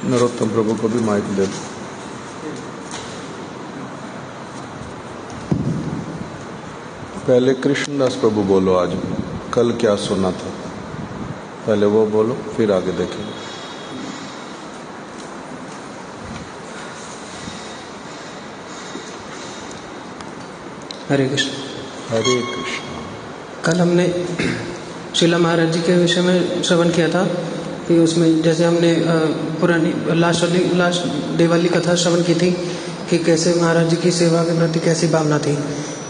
नरोत्तम प्रभु को भी माइक दे दो। पहले कृष्णदास प्रभु बोलो, आज कल क्या सुना था, पहले वो बोलो, फिर आगे देखेंगे। हरे कृष्ण। हरे कृष्ण। कल हमने श्रीला महाराज जी के विषय में श्रवण किया था कि उसमें जैसे हमने पुरानी लास्ट डे वाली कथा श्रवण की थी कि कैसे महाराज जी की सेवा के प्रति कैसी भावना थी।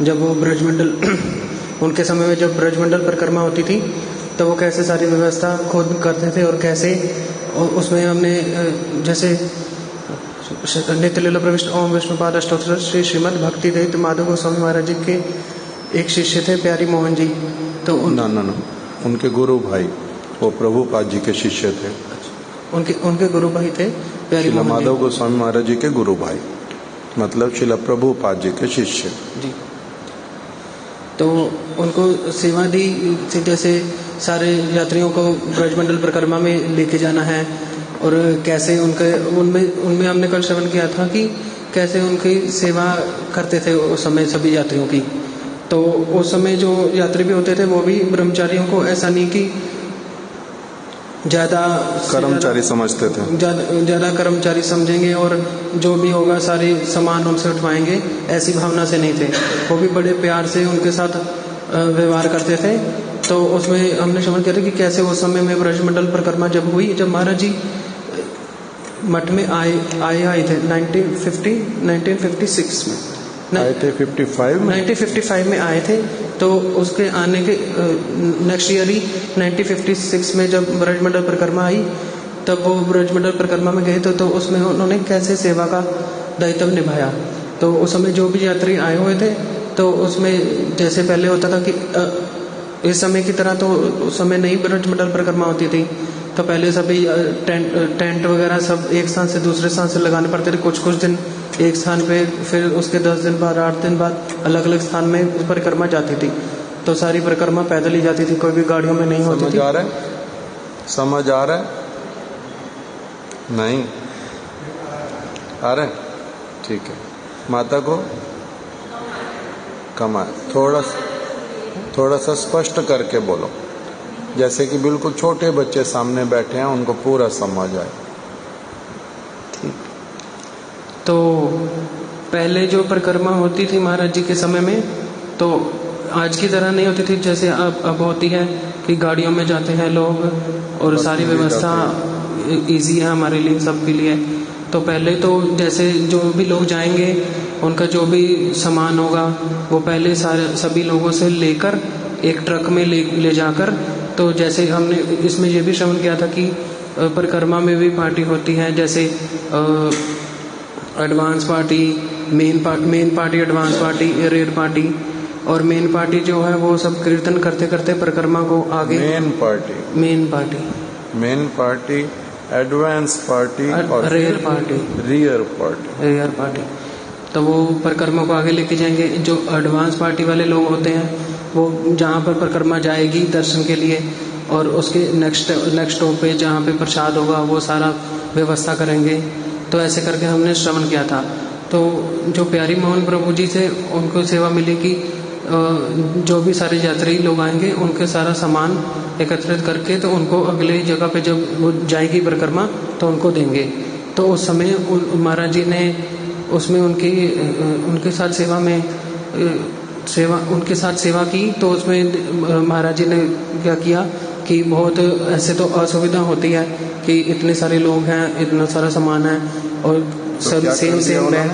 जब वो ब्रजमंडल उनके समय में जब ब्रजमंडल परिक्रमा होती थी तो वो कैसे सारी व्यवस्था खुद करते थे और कैसे उसमें हमने जैसे नित्य लीला प्रविष्ट ओम विष्णुपाद अष्टोत्तर श्री श्रीमद् भक्ति रहित माधव गोस्वामी महाराज जी के एक शिष्य थे प्यारी मोहन जी। तो ना उनके गुरु भाई, वो प्रभुपाद जी के शिष्य थे। उनके गुरु भाई थे प्यारी मोहन जी। माधव गोस्वामी महाराज जी के गुरु भाई, मतलब श्रीला प्रभुपाद जी के शिष्य जी। तो उनको सेवा दी, जैसे सारे यात्रियों को ब्रजमंडल परिक्रमा में लेके जाना है और कैसे उनमें हमने कल श्रवण किया था कि कैसे उनकी सेवा करते थे उस समय सभी यात्रियों की। तो उस समय जो यात्री भी होते थे वो भी ब्रह्मचारियों को ऐसा नहीं कि ज़्यादा कर्मचारी समझते थे, ज़्यादा कर्मचारी समझेंगे और जो भी होगा सारे सामान उनसे उठवाएंगे, ऐसी भावना से नहीं थे। वो भी बड़े प्यार से उनके साथ व्यवहार करते थे। तो उसमें हमने श्रवण किया था कि कैसे उस समय में ब्रजमंडल परिक्रमा जब हुई, जब महाराज जी मठ में आए थे 1956 में आए थे 1955 में आए थे। तो उसके आने के नेक्स्ट ईयर ही 1956 में जब ब्रजमंडल परिक्रमा आई तब वो ब्रजमंडल परिक्रमा में गए तो उसमें उन्होंने कैसे सेवा का दायित्व निभाया। तो उस समय जो भी यात्री आए हुए थे तो उसमें जैसे पहले होता था कि इस समय की तरह तो उस समय नहीं ब्रजमंडल परिक्रमा होती थी। तो पहले सभी टेंट वगैरह सब एक स्थान से दूसरे स्थान से लगाने पड़ते थे, कुछ दिन एक स्थान पे, फिर उसके 10 दिन बाद 8 दिन बाद अलग अलग स्थान में परिक्रमा जाती थी। तो सारी परिक्रमा पैदल ही जाती थी, कोई भी गाड़ियों में नहीं होती थी। समझ आ रहा है? नहीं आ रहा है? ठीक है। माता को कमाए, थोड़ा सा स्पष्ट करके बोलो, जैसे कि बिल्कुल छोटे बच्चे सामने बैठे हैं, उनको पूरा समझ आए। ठीक। तो पहले जो परिक्रमा होती थी महाराज जी के समय में, तो आज की तरह नहीं होती थी जैसे अब होती है कि गाड़ियों में जाते हैं लोग और सारी व्यवस्था इजी है हमारे लिए, सबके लिए। तो पहले तो जैसे जो भी लोग जाएंगे उनका जो भी सामान होगा वो पहले सभी लोगों से लेकर एक ट्रक में ले जाकर, तो जैसे हमने इसमें ये भी श्रवण किया था कि परिक्रमा में भी पार्टी होती है, जैसे advance party, main party, advance party, rear party. और मेन पार्टी जो है वो सब कीर्तन करते करते परिक्रमा को आगे। मेन पार्टी, एडवांस पार्टी और रियर पार्टी। तो वो परिक्रमा को आगे लेके जाएंगे। जो एडवांस पार्टी वाले लोग होते हैं वो जहाँ पर परिक्रमा जाएगी दर्शन के लिए, और उसके नेक्स्ट स्टॉप पे जहाँ पे प्रसाद होगा वो सारा व्यवस्था करेंगे। तो ऐसे करके हमने श्रवण किया था। तो जो प्यारी मोहन प्रभु जी थे उनको सेवा मिली कि जो भी सारे यात्री लोग आएंगे उनके सारा सामान एकत्रित करके तो उनको अगले जगह पे जब वो जाएगी परिक्रमा तो उनको देंगे। तो उस समय महाराज जी ने उसमें उनके साथ सेवा की। तो उसमें महाराज जी ने क्या किया कि बहुत ऐसे तो असुविधा होती है कि इतने सारे लोग हैं, इतना सारा सामान है और तो सब सेम बैग।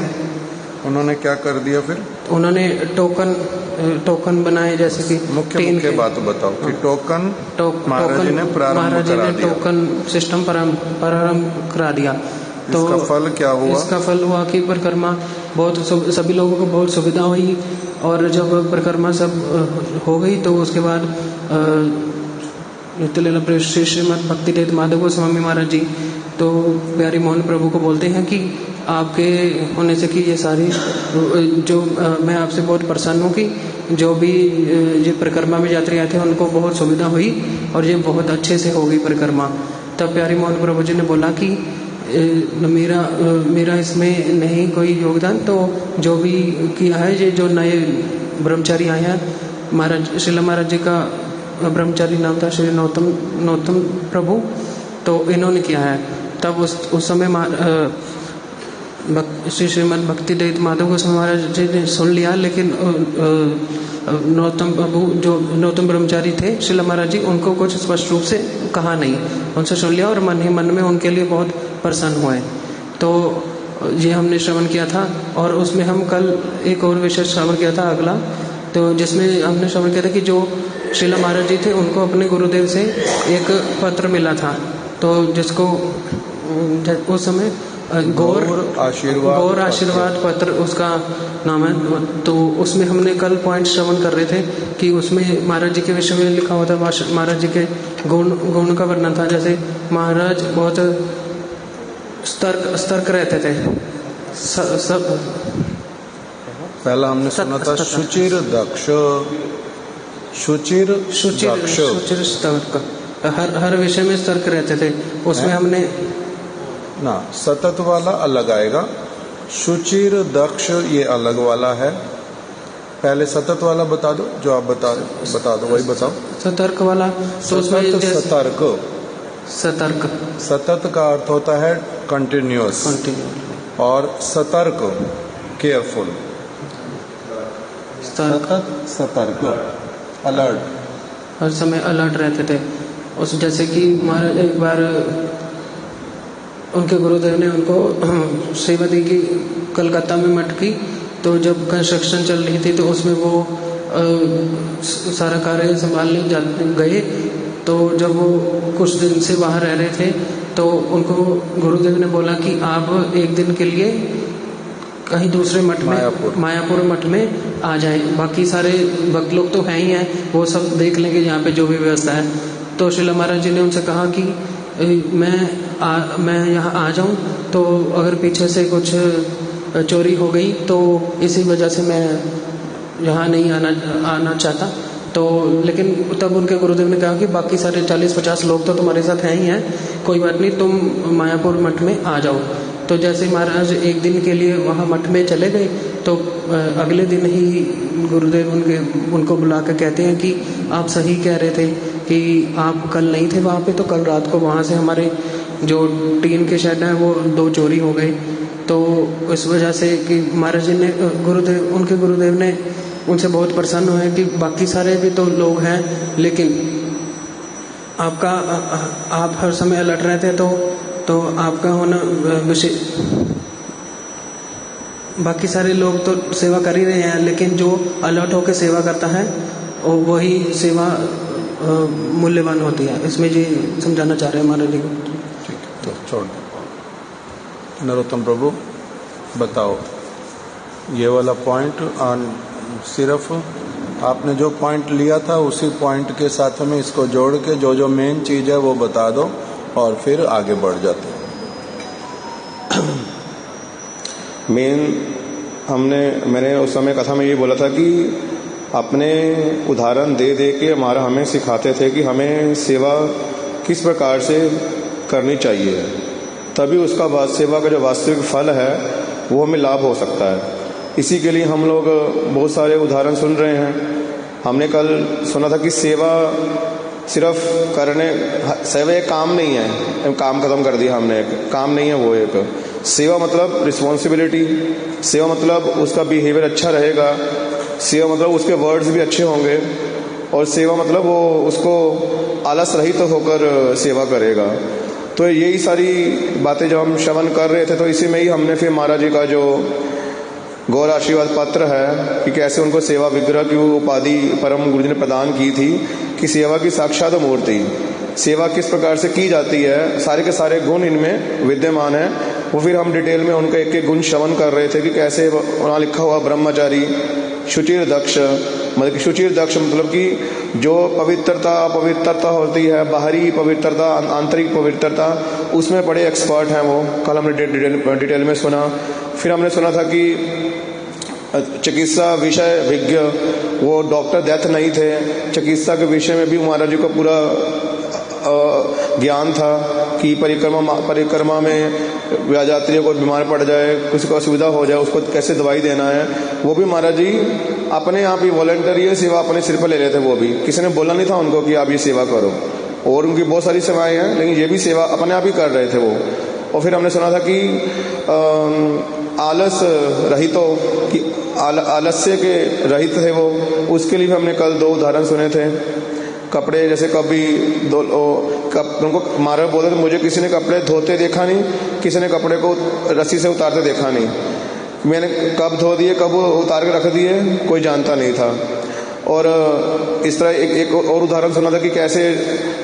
उन्होंने क्या कर दिया फिर? उन्होंने टोकन बनाए, जैसे कि मुख्य बात बताओ कि टोकन महाराज जी ने प्रारंभ करा दिया, टोकन सिस्टम प्रारंभ करा दिया। तो इसका फल क्या हुआ? इसका फल हुआ कि परिक्रमा सभी लोगों को बहुत सुविधा हुई। और जब परिक्रमा सब हो गई तो उसके बाद नित्य लीला प्रविष्ट श्रीमद् भक्ति रहित माधव गोस्वामी महाराज जी तो प्यारी मोहन प्रभु को बोलते हैं कि आपके होने से कि ये सारी जो मैं आपसे बहुत प्रसन्न हूँ कि जो भी ये परिक्रमा में यात्री आए थे उनको बहुत सुविधा हुई और ये बहुत अच्छे से हो गई परिक्रमा। तब प्यारी मोहन प्रभु जी ने बोला कि मेरा इसमें नहीं कोई योगदान। तो जो भी किया है, ये जो नए ब्रह्मचारी आए हैं, महाराज श्रीला महाराज जी का ब्रह्मचारी नाम था श्री नौतम प्रभु, तो इन्होंने किया है। तब उस समय श्री श्रीमद भक्ति दत्त माधव गोस्वामी महाराज जी ने सुन लिया, लेकिन नौतम प्रभु जो नौतम ब्रह्मचारी थे श्रीला महाराज जी, उनको कुछ स्पष्ट रूप से कहा नहीं, उनसे सुन लिया और मन ही मन में उनके लिए बहुत प्रसन्न हुए। तो ये हमने श्रवण किया था। और उसमें हम कल एक और विशेष श्रवण किया था अगला, तो जिसमें हमने श्रवण किया था कि जो श्रीला महाराज जी थे उनको अपने गुरुदेव से एक पत्र मिला था, तो जिसको उस समय गौर आशीर्वाद पत्र उसका नाम है। तो उसमें हमने कल पॉइंट श्रवण कर रहे थे कि उसमें महाराज जी के विषय में लिखा हुआ था, महाराज जी के गुण का वर्णन था। जैसे महाराज बहुत सतर्क रहते थे। पहला हमने सुना था शुचिर दक्ष, शुचिर सतर्क, हर विषय में सतर्क रहते थे। उसमें हमने ना सतत वाला अलग आएगा, शुचिर दक्ष ये अलग वाला है। पहले सतत वाला बता दो, जो आप बता दो वही बताओ। सतर्क वाला तो उसमें सतर्क सतत का अर्थ होता है कंटिन्यूअस, और सतर्क केयरफुल, सतर्क अलर्ट, हर समय अलर्ट रहते थे। उस जैसे कि महाराज एक बार उनके गुरुदेव ने उनको सेवा दी कि कलकत्ता में मठ की, तो जब कंस्ट्रक्शन चल रही थी तो उसमें वो सारा कार्य संभालने गए। तो जब वो कुछ दिन से बाहर रह रहे थे तो उनको गुरुदेव ने बोला कि आप एक दिन के लिए कहीं दूसरे मठ में मायापुर मठ में आ जाए, बाकी सारे भक्त लोग तो हैं ही हैं, वो सब देख लेंगे यहाँ पे जो भी व्यवस्था है। तो श्रीला महाराज जी ने उनसे कहा कि मैं यहाँ आ जाऊँ, तो अगर पीछे से कुछ चोरी हो गई तो इसी वजह से मैं यहाँ नहीं आना चाहता। तो लेकिन तब उनके गुरुदेव ने कहा कि बाकी सारे 40-50 लोग तो तुम्हारे साथ हैं ही हैं, कोई बात नहीं, तुम मायापुर मठ में आ जाओ। तो जैसे महाराज एक दिन के लिए वहाँ मठ में चले गए, तो अगले दिन ही गुरुदेव उनको बुला कर कहते हैं कि आप सही कह रहे थे कि आप कल नहीं थे वहाँ पे, तो कल रात को वहाँ से हमारे जो टीन के शेड है वो 2 चोरी हो गए। तो इस वजह से कि महाराज जी ने उनके गुरुदेव ने उनसे बहुत प्रसन्न हुए कि बाकी सारे भी तो लोग हैं, लेकिन आप हर समय अलर्ट रहते हैं, तो आपका होना विशेष, बाकी सारे लोग तो सेवा कर ही रहे हैं, लेकिन जो अलर्ट होकर सेवा करता है वही सेवा मूल्यवान होती है। इसमें ये समझाना चाह रहे हैं महाराज जी को। ठीक, तो छोड़ नरोत्तम प्रभु बताओ ये वाला पॉइंट। सिर्फ आपने जो पॉइंट लिया था उसी पॉइंट के साथ में इसको जोड़ के जो मेन चीज़ है वो बता दो और फिर आगे बढ़ जाते हैं। मैंने उस समय कथा में ये बोला था कि अपने उदाहरण दे दे के हमें सिखाते थे कि हमें सेवा किस प्रकार से करनी चाहिए, तभी उसका सेवा का जो वास्तविक फल है वो हमें लाभ हो सकता है। इसी के लिए हम लोग बहुत सारे उदाहरण सुन रहे हैं। हमने कल सुना था कि सेवा सिर्फ सेवा एक काम नहीं है, काम खत्म कर दिया हमने, काम नहीं है वो एक सेवा, मतलब रिस्पॉन्सिबिलिटी, सेवा मतलब उसका बिहेवियर अच्छा रहेगा, सेवा मतलब उसके वर्ड्स भी अच्छे होंगे, और सेवा मतलब वो उसको आलस रहित होकर सेवा करेगा। तो यही सारी बातें जब हम श्रवण कर रहे थे तो इसी में ही हमने फिर महाराज जी का जो गौर आशीर्वाद पत्र है कि कैसे उनको सेवा विग्रह की उपाधि परम गुरु जी ने प्रदान की थी कि सेवा की साक्षात मूर्ति, सेवा किस प्रकार से की जाती है, सारे के सारे गुण इनमें विद्यमान है। वो फिर हम डिटेल में उनका एक एक गुण श्रवण कर रहे थे कि कैसे वहाँ लिखा हुआ ब्रह्मचारी शुचिर दक्ष, मतलब शुचिर दक्ष मतलब कि जो पवित्रता होती है, बाहरी पवित्रता, आंतरिक पवित्रता, उसमें बड़े एक्सपर्ट हैं वो। कल हमने डिटेल में सुना। फिर हमने सुना था कि चिकित्सा विषय विज्ञ, वो डॉक्टर दैथ नहीं थे, चिकित्सा के विषय में भी महाराज जी को पूरा ज्ञान था कि परिक्रमा में यात्रियों को बीमार पड़ जाए, किसी को असुविधा हो जाए, उसको कैसे दवाई देना है, वो भी महाराज जी अपने आप ही वॉलंटरी सेवा अपने सिर पर ले लेते। वो भी किसी ने बोला नहीं था उनको कि आप ये सेवा करो, और उनकी बहुत सारी सेवाएं हैं, लेकिन ये भी सेवा अपने आप ही कर रहे थे वो। और फिर हमने सुना था कि आलस रहितों की आलस्य के रहित थे वो, उसके लिए भी हमने कल 2 उदाहरण सुने थे। कपड़े जैसे कभी उनको महाराज बोलते थे, मुझे किसी ने कपड़े धोते देखा नहीं, किसी ने कपड़े को रस्सी से उतारते देखा नहीं, मैंने कब धो दिए कब उतार के रख दिए कोई जानता नहीं था। और इस तरह एक और उदाहरण सुना था कि कैसे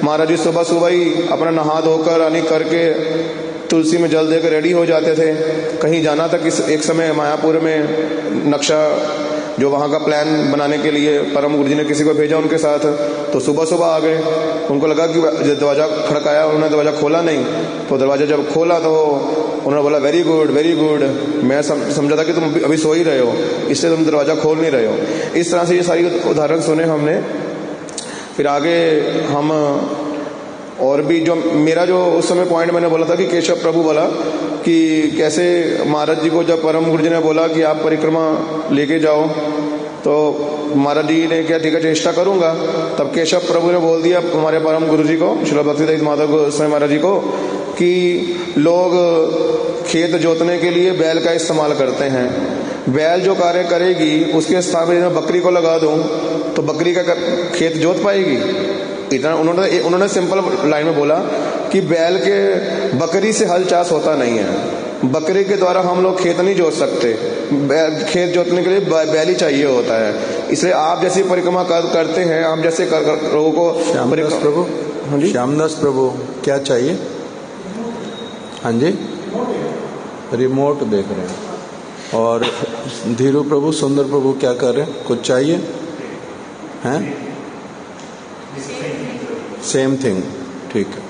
महाराज जी सुबह सुबह ही अपना नहा धोकर आनी करके तुलसी में जल देकर रेडी हो जाते थे। कहीं जाना था कि एक समय मायापुर में नक्शा जो वहाँ का प्लान बनाने के लिए परम गुरु जी ने किसी को भेजा उनके साथ, तो सुबह सुबह आ गए। उनको लगा कि दरवाज़ा खड़काया, उन्होंने दरवाज़ा खोला नहीं, तो दरवाज़ा जब खोला तो उन्होंने बोला वेरी गुड वेरी गुड। मैं समझा था कि तुम अभी सो ही रहे हो, इसलिए तुम दरवाज़ा खोल नहीं रहे हो। इस तरह से ये सारी उदाहरण सुने हमने। फिर आगे हम और भी जो मेरा जो उस समय पॉइंट मैंने बोला था कि केशव प्रभु बोला कि कैसे महाराज जी को जब परम गुरु जी ने बोला कि आप परिक्रमा लेके जाओ, तो महाराज जी ने क्या ठीक है चेष्टा करूंगा। तब केशव प्रभु ने बोल दिया हमारे परम गुरु जी को, श्रील भक्तिदास माधव गोस्वामी महाराज जी को, कि लोग खेत जोतने के लिए बैल का इस्तेमाल करते हैं, बैल जो कार्य करेगी उसके स्थान में बकरी को लगा दूं तो बकरी का खेत जोत पाएगी? इतना उन्होंने सिंपल लाइन में बोला कि बैल के बकरी से हल चास होता नहीं है, बकरी के द्वारा हम लोग खेत नहीं जोत सकते, खेत जोतने के लिए बैल ही चाहिए होता है। इसलिए आप जैसी परिक्रमा करते हैं, आप जैसे लोगों को श्यामदास प्रभु, हाँ जी श्यामदास प्रभु क्या चाहिए? हाँ जी रिमोट देख रहे हैं। और धीरू प्रभु सुंदर प्रभु क्या कर रहे हैं? कुछ चाहिए हैं? सेम थिंग, ठीक है।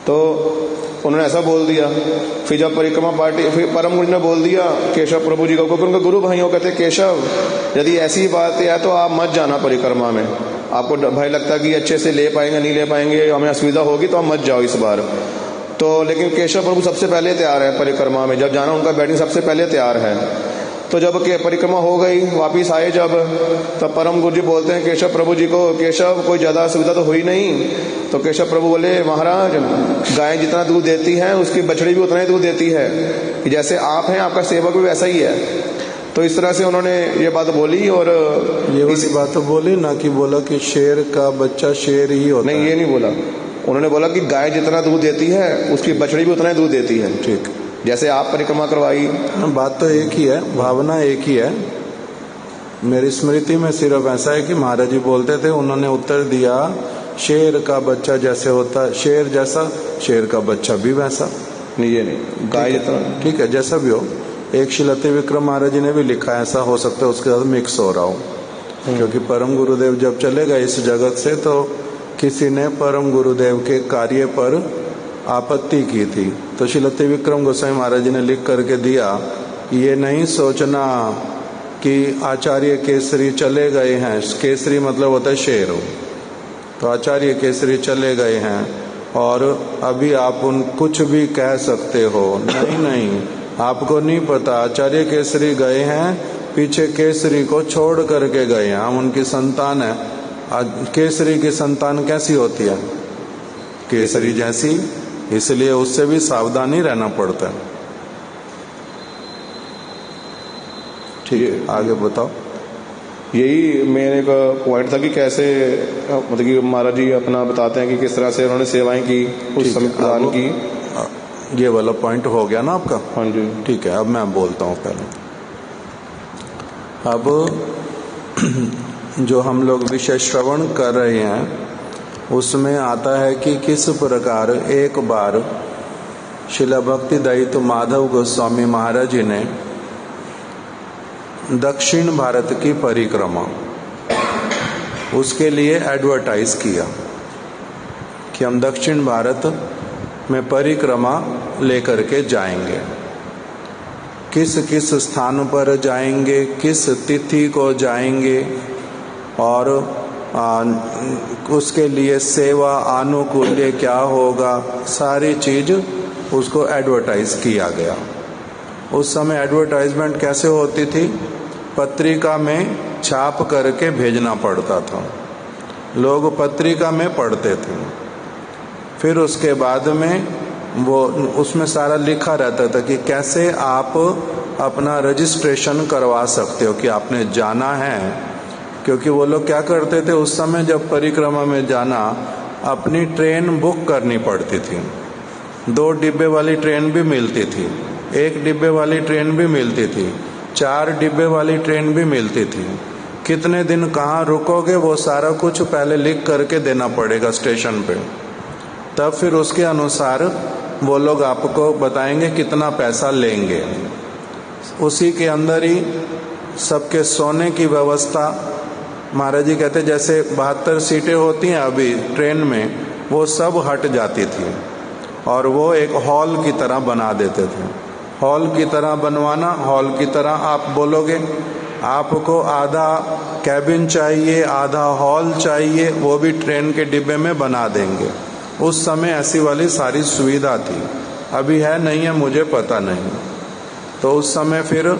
तो उन्होंने ऐसा बोल दिया। फिर जब परिक्रमा पार्टी, फिर परम गुरु ने बोल दिया केशव प्रभु जी को, क्योंकि उनके गुरु भाइयों कहते केशव यदि ऐसी बात है तो आप मत जाना परिक्रमा में, आपको भय लगता कि अच्छे से ले पाएंगे नहीं ले पाएंगे, हमें असुविधा होगी, तो आप मत जाओ इस बार। तो लेकिन केशव प्रभु सबसे पहले तैयार है परिक्रमा में, जब जाना उनका बैटिंग सबसे पहले तैयार है। तो जब परिक्रमा हो गई, वापिस आए जब, तब परम गुरु जी बोलते हैं केशव प्रभु जी को, केशव कोई ज़्यादा असुविधा तो हुई नहीं? तो केशव प्रभु बोले महाराज गाय जितना दूध देती है उसकी बछड़ी भी उतना ही दूध देती है, कि जैसे आप हैं आपका सेवक भी वैसा ही है। तो इस तरह से उन्होंने ये बात बोली। और ये वाली बात तो बोली ना कि बोला कि शेर का बच्चा शेर ही होता नहीं, ये नहीं बोला। उन्होंने बोला कि गाय जितना दूध देती है उसकी बछड़ी भी उतना ही दूध देती है। ठीक, जैसे आप परिक्रमा करवाई, बात तो एक ही है, भावना एक ही है। मेरी स्मृति में सिर्फ ऐसा है कि महाराज जी बोलते थे, उन्होंने उत्तर दिया शेर का बच्चा जैसे होता शेर जैसा, शेर का बच्चा भी वैसा। नहीं ये नहीं, गाय जितना, ठीक है जैसा भी हो। एक शिलते विक्रम महाराज जी ने भी लिखा, ऐसा हो सकता है उसके साथ मिक्स हो रहा हो, क्योंकि परम गुरुदेव जब चले गए इस जगत से तो किसी ने परम गुरुदेव के कार्य पर आपत्ति की थी। तो शिलते विक्रम गोस्वामी महाराज जी ने लिख करके दिया, ये नहीं सोचना कि आचार्य केसरी चले गए हैं, केसरी मतलब होता है शेर, तो आचार्य केसरी चले गए हैं और अभी आप उन कुछ भी कह सकते हो। नहीं नहीं, आपको नहीं पता, आचार्य केसरी गए हैं, पीछे केसरी को छोड़ करके गए हैं, हम उनकी संतान है। केसरी की संतान कैसी होती है? केसरी जैसी, इसलिए उससे भी सावधानी रहना पड़ता है। ठीक है, आगे बताओ। यही मेरे का पॉइंट था कि कैसे मतलब कि महाराज जी अपना बताते हैं कि किस तरह से उन्होंने सेवाएं की उस समय प्रदान की। ये वाला पॉइंट हो गया ना आपका? हाँ जी ठीक है। अब मैं बोलता हूँ पहले। अब जो हम लोग विषय श्रवण कर रहे हैं उसमें आता है कि किस प्रकार एक बार श्रील भक्तिदायित्व माधव गोस्वामी महाराज जी ने दक्षिण भारत की परिक्रमा, उसके लिए एडवर्टाइज किया कि हम दक्षिण भारत में परिक्रमा लेकर के जाएंगे। किस किस स्थान पर जाएंगे, किस तिथि को जाएंगे और उसके लिए सेवा आनुकूल्य क्या होगा, सारी चीज उसको एडवर्टाइज किया गया। उस समय एडवर्टाइजमेंट कैसे होती थी, पत्रिका में छाप करके भेजना पड़ता था, लोग पत्रिका में पढ़ते थे। फिर उसके बाद में वो उसमें सारा लिखा रहता था कि कैसे आप अपना रजिस्ट्रेशन करवा सकते हो कि आपने जाना है। क्योंकि वो लोग क्या करते थे उस समय, जब परिक्रमा में जाना, अपनी ट्रेन बुक करनी पड़ती थी। 2 डिब्बे वाली ट्रेन भी मिलती थी, 1 डिब्बे वाली ट्रेन भी मिलती थी, 4 डिब्बे वाली ट्रेन भी मिलती थी। कितने दिन कहाँ रुकोगे वो सारा कुछ पहले लिख करके देना पड़ेगा स्टेशन पे। तब फिर उसके अनुसार वो लोग आपको बताएंगे कितना पैसा लेंगे। उसी के अंदर ही सबके सोने की व्यवस्था, महाराज जी कहते जैसे 72 सीटें होती हैं अभी ट्रेन में, वो सब हट जाती थी और वो एक हॉल की तरह बना देते थे। हॉल की तरह बनवाना, हॉल की तरह आप बोलोगे आपको आधा कैबिन चाहिए, आधा हॉल चाहिए, वो भी ट्रेन के डिब्बे में बना देंगे। उस समय ऐसी वाली सारी सुविधा थी, अभी है नहीं है मुझे पता नहीं। तो उस समय फिर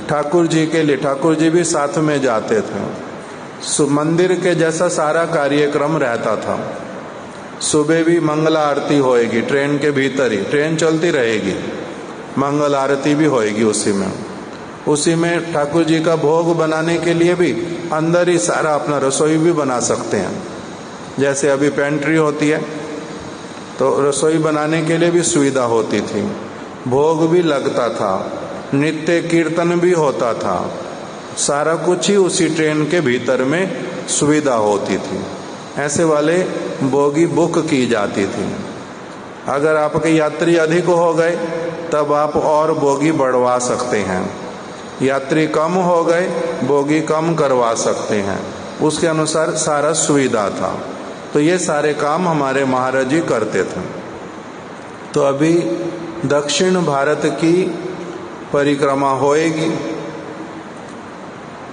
ठाकुर जी के लिए, ठाकुर जी भी साथ में जाते थे। मंदिर के जैसा सारा कार्यक्रम रहता था। सुबह भी मंगल आरती होएगी ट्रेन के भीतर ही, ट्रेन चलती रहेगी, मंगल आरती भी होएगी उसी में ठाकुर जी का भोग बनाने के लिए भी अंदर ही सारा अपना रसोई भी बना सकते हैं। जैसे अभी पेंट्री होती है तो रसोई बनाने के लिए भी सुविधा होती थी, भोग भी लगता था, नित्य कीर्तन भी होता था, सारा कुछ ही उसी ट्रेन के भीतर में सुविधा होती थी। ऐसे वाले बोगी बुक की जाती थी। अगर आपके यात्री अधिक हो गए तब आप और बोगी बढ़वा सकते हैं, यात्री कम हो गए बोगी कम करवा सकते हैं, उसके अनुसार सारा सुविधा था। तो ये सारे काम हमारे महाराज जी करते थे। तो अभी दक्षिण भारत की परिक्रमा होएगी।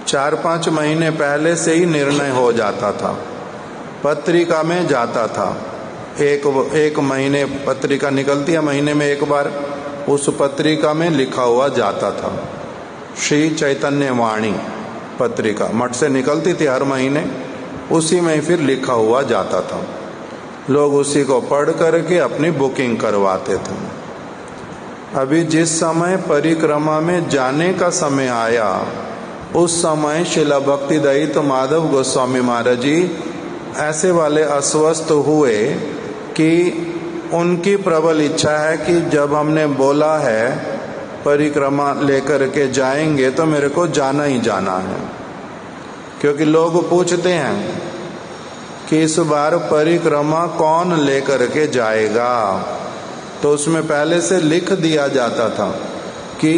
4-5 महीने पहले से ही निर्णय हो जाता था, पत्रिका में जाता था। एक महीने पत्रिका निकलती है, महीने में एक बार, उस पत्रिका में लिखा हुआ जाता था। श्री चैतन्य वाणी पत्रिका मठ से निकलती थी हर महीने, उसी में फिर लिखा हुआ जाता था। लोग उसी को पढ़ करके अपनी बुकिंग करवाते थे। अभी जिस समय परिक्रमा में जाने का समय आया, उस समय श्रील भक्तिदयित माधव गोस्वामी महाराज जी ऐसे वाले अस्वस्थ हुए कि उनकी प्रबल इच्छा है कि जब हमने बोला है परिक्रमा लेकर के जाएंगे तो मेरे को जाना ही जाना है। क्योंकि लोग पूछते हैं कि इस बार परिक्रमा कौन लेकर के जाएगा, तो उसमें पहले से लिख दिया जाता था कि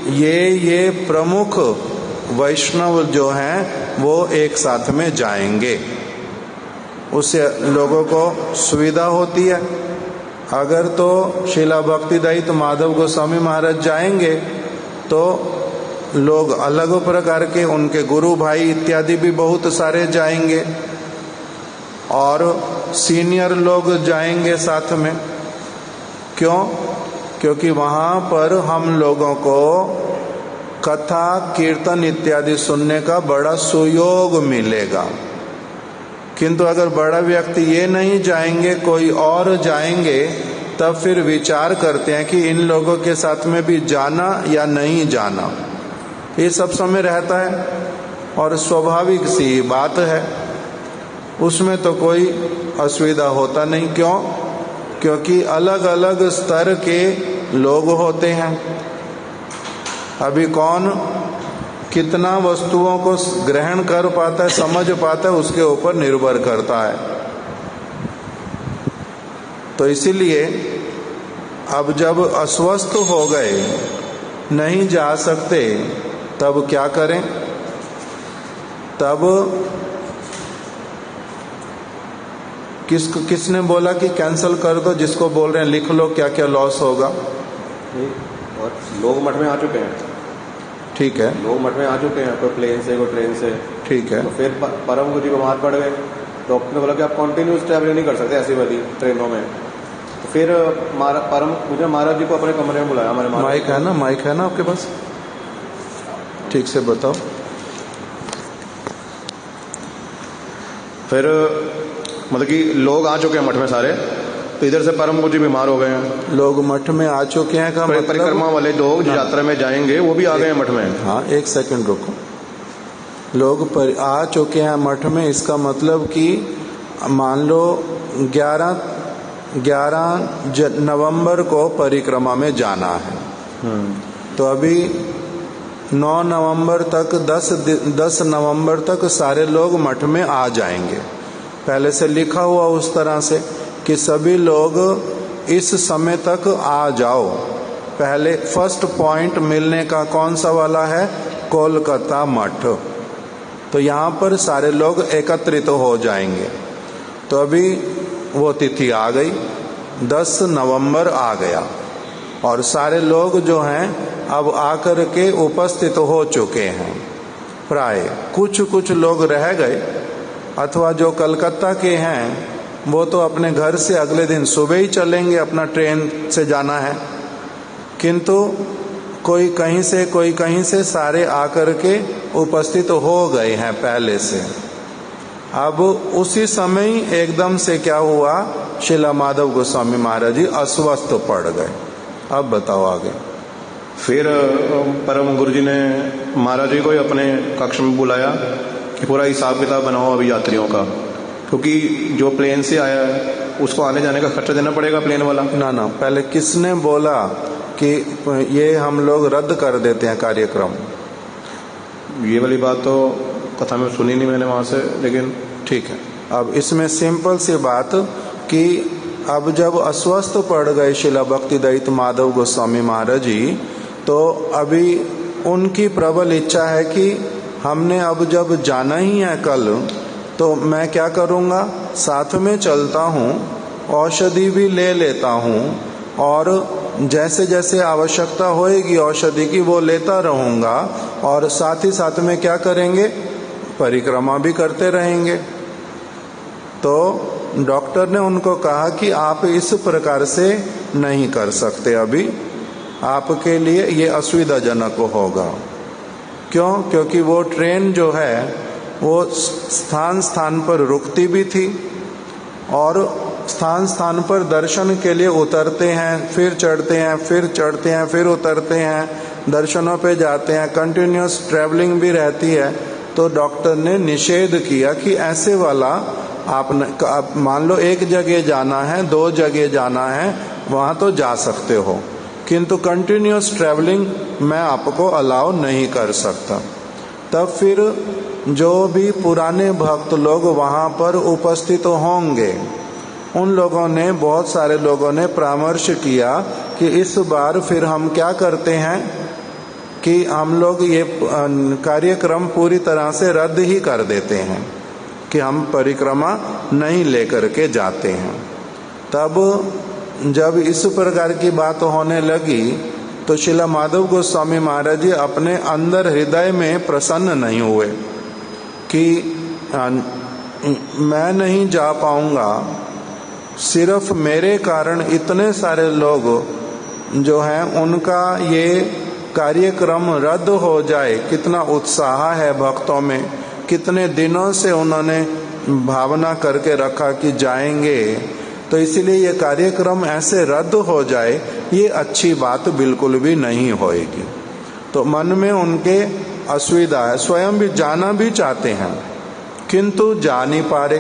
ये प्रमुख वैष्णव जो हैं वो एक साथ में जाएंगे। उससे लोगों को सुविधा होती है। अगर तो श्रील भक्तिदयित माधव गोस्वामी महाराज जाएंगे तो लोग अलग प्रकार के, उनके गुरु भाई इत्यादि भी बहुत सारे जाएंगे और सीनियर लोग जाएंगे साथ में। क्यों? क्योंकि वहाँ पर हम लोगों को कथा कीर्तन इत्यादि सुनने का बड़ा सुयोग मिलेगा। किंतु अगर बड़ा व्यक्ति ये नहीं जाएंगे, कोई और जाएंगे, तब फिर विचार करते हैं कि इन लोगों के साथ में भी जाना या नहीं जाना। ये सब समय रहता है और स्वाभाविक सी बात है, उसमें तो कोई असुविधा होता नहीं। क्यों? क्योंकि अलग अलग स्तर के लोग होते हैं। अभी कौन कितना वस्तुओं को ग्रहण कर पाता है, समझ पाता है, उसके ऊपर निर्भर करता है। तो इसीलिए अब जब अस्वस्थ हो गए, नहीं जा सकते, तब क्या करें? तब किसने बोला कि कैंसिल कर दो? जिसको बोल रहे हैं लिख लो क्या क्या लॉस होगा। और लोग मठ में आ चुके हैं। ठीक है, लोग मठ में आ चुके हैं, कोई प्लेन से, कोई ट्रेन से। ठीक है, तो फिर परम गुरु जी बीमार पड़ गए। डॉक्टर ने बोला कि आप कंटिन्यूस ट्रैवलिंग नहीं कर सकते ऐसी वाली ट्रेनों में। तो फिर परम मुझे महाराज जी को अपने कमरे में बुलाया। हमारे माइक है ना, माइक है ना आपके पास? ठीक से बताओ। फिर मतलब कि लोग आ चुके हैं मठ में सारे, तो इधर से परम गुरु जी बीमार हो गए हैं। लोग मठ में आ चुके हैं का मतलब परिक्रमा वाले लोग जो यात्रा में जाएंगे वो भी आ गए हैं मठ में। हाँ, एक सेकंड रुको। लोग आ चुके हैं मठ में, इसका मतलब कि मान लो 11 नवंबर को परिक्रमा में जाना है। तो अभी 9 नवंबर तक 10 नवंबर तक सारे लोग मठ में आ जाएंगे। पहले से लिखा हुआ उस तरह से कि सभी लोग इस समय तक आ जाओ। पहले फर्स्ट पॉइंट मिलने का कौन सा वाला है? कोलकाता मठ। तो यहाँ पर सारे लोग एकत्रित हो जाएंगे। तो अभी वो तिथि आ गई, 10 नवंबर आ गया और सारे लोग जो हैं अब आकर के उपस्थित हो चुके हैं। प्राय कुछ लोग रह गए, अथवा जो कलकत्ता के हैं वो तो अपने घर से अगले दिन सुबह ही चलेंगे, अपना ट्रेन से जाना है। किंतु कोई कहीं से सारे आकर के उपस्थित हो गए हैं पहले से। अब उसी समय ही एकदम से क्या हुआ, शिला माधव गोस्वामी महाराज जी अस्वस्थ पड़ गए। अब बताओ आगे। फिर परम गुरु जी ने महाराज जी को ही अपने कक्ष में बुलाया कि पूरा हिसाब किताब बनाओ अभी यात्रियों का, क्योंकि जो प्लेन से आया है उसको आने जाने का खर्चा देना पड़ेगा प्लेन वाला। ना, पहले किसने बोला कि ये हम लोग रद्द कर देते हैं कार्यक्रम? ये वाली बात तो कथा में सुनी नहीं मैंने वहां से, लेकिन ठीक है। अब इसमें सिंपल सी बात कि अब जब अस्वस्थ पड़ गए शिला भक्ति दयित माधव गोस्वामी महाराज जी, तो अभी उनकी प्रबल इच्छा है कि हमने अब जब जाना ही है कल, तो मैं क्या करूँगा, साथ में चलता हूँ, औषधि भी ले लेता हूँ और जैसे जैसे आवश्यकता होएगी औषधि की वो लेता रहूँगा, और साथ ही साथ में क्या करेंगे, परिक्रमा भी करते रहेंगे। तो डॉक्टर ने उनको कहा कि आप इस प्रकार से नहीं कर सकते, अभी आपके लिए ये असुविधाजनक होगा। क्यों? क्योंकि वो ट्रेन जो है वो स्थान स्थान पर रुकती भी थी और स्थान स्थान पर दर्शन के लिए उतरते हैं, फिर चढ़ते हैं, फिर चढ़ते हैं, फिर उतरते हैं, दर्शनों पे जाते हैं, कंटिन्यूस ट्रैवलिंग भी रहती है। तो डॉक्टर ने निषेध किया कि ऐसे वाला आप मान लो एक जगह जाना है, 2 जगह जाना है, वहाँ तो जा सकते हो, किंतु कंटिन्यूस ट्रैवलिंग मैं आपको अलाउ नहीं कर सकता। तब फिर जो भी पुराने भक्त लोग वहाँ पर उपस्थित होंगे, उन लोगों ने, बहुत सारे लोगों ने परामर्श किया कि इस बार फिर हम क्या करते हैं कि हम लोग ये कार्यक्रम पूरी तरह से रद्द ही कर देते हैं कि हम परिक्रमा नहीं लेकर के जाते हैं। तब जब इस प्रकार की बात होने लगी तो शिला माधव गोस्वामी महाराज जी अपने अंदर हृदय में प्रसन्न नहीं हुए कि मैं नहीं जा पाऊंगा, सिर्फ मेरे कारण इतने सारे लोग जो हैं उनका ये कार्यक्रम रद्द हो जाए। कितना उत्साह है भक्तों में, कितने दिनों से उन्होंने भावना करके रखा कि जाएंगे, तो इसीलिए ये कार्यक्रम ऐसे रद्द हो जाए, ये अच्छी बात बिल्कुल भी नहीं होएगी। तो मन में उनके असुविधा है, स्वयं भी जाना भी चाहते हैं किंतु जा नहीं पा रहे।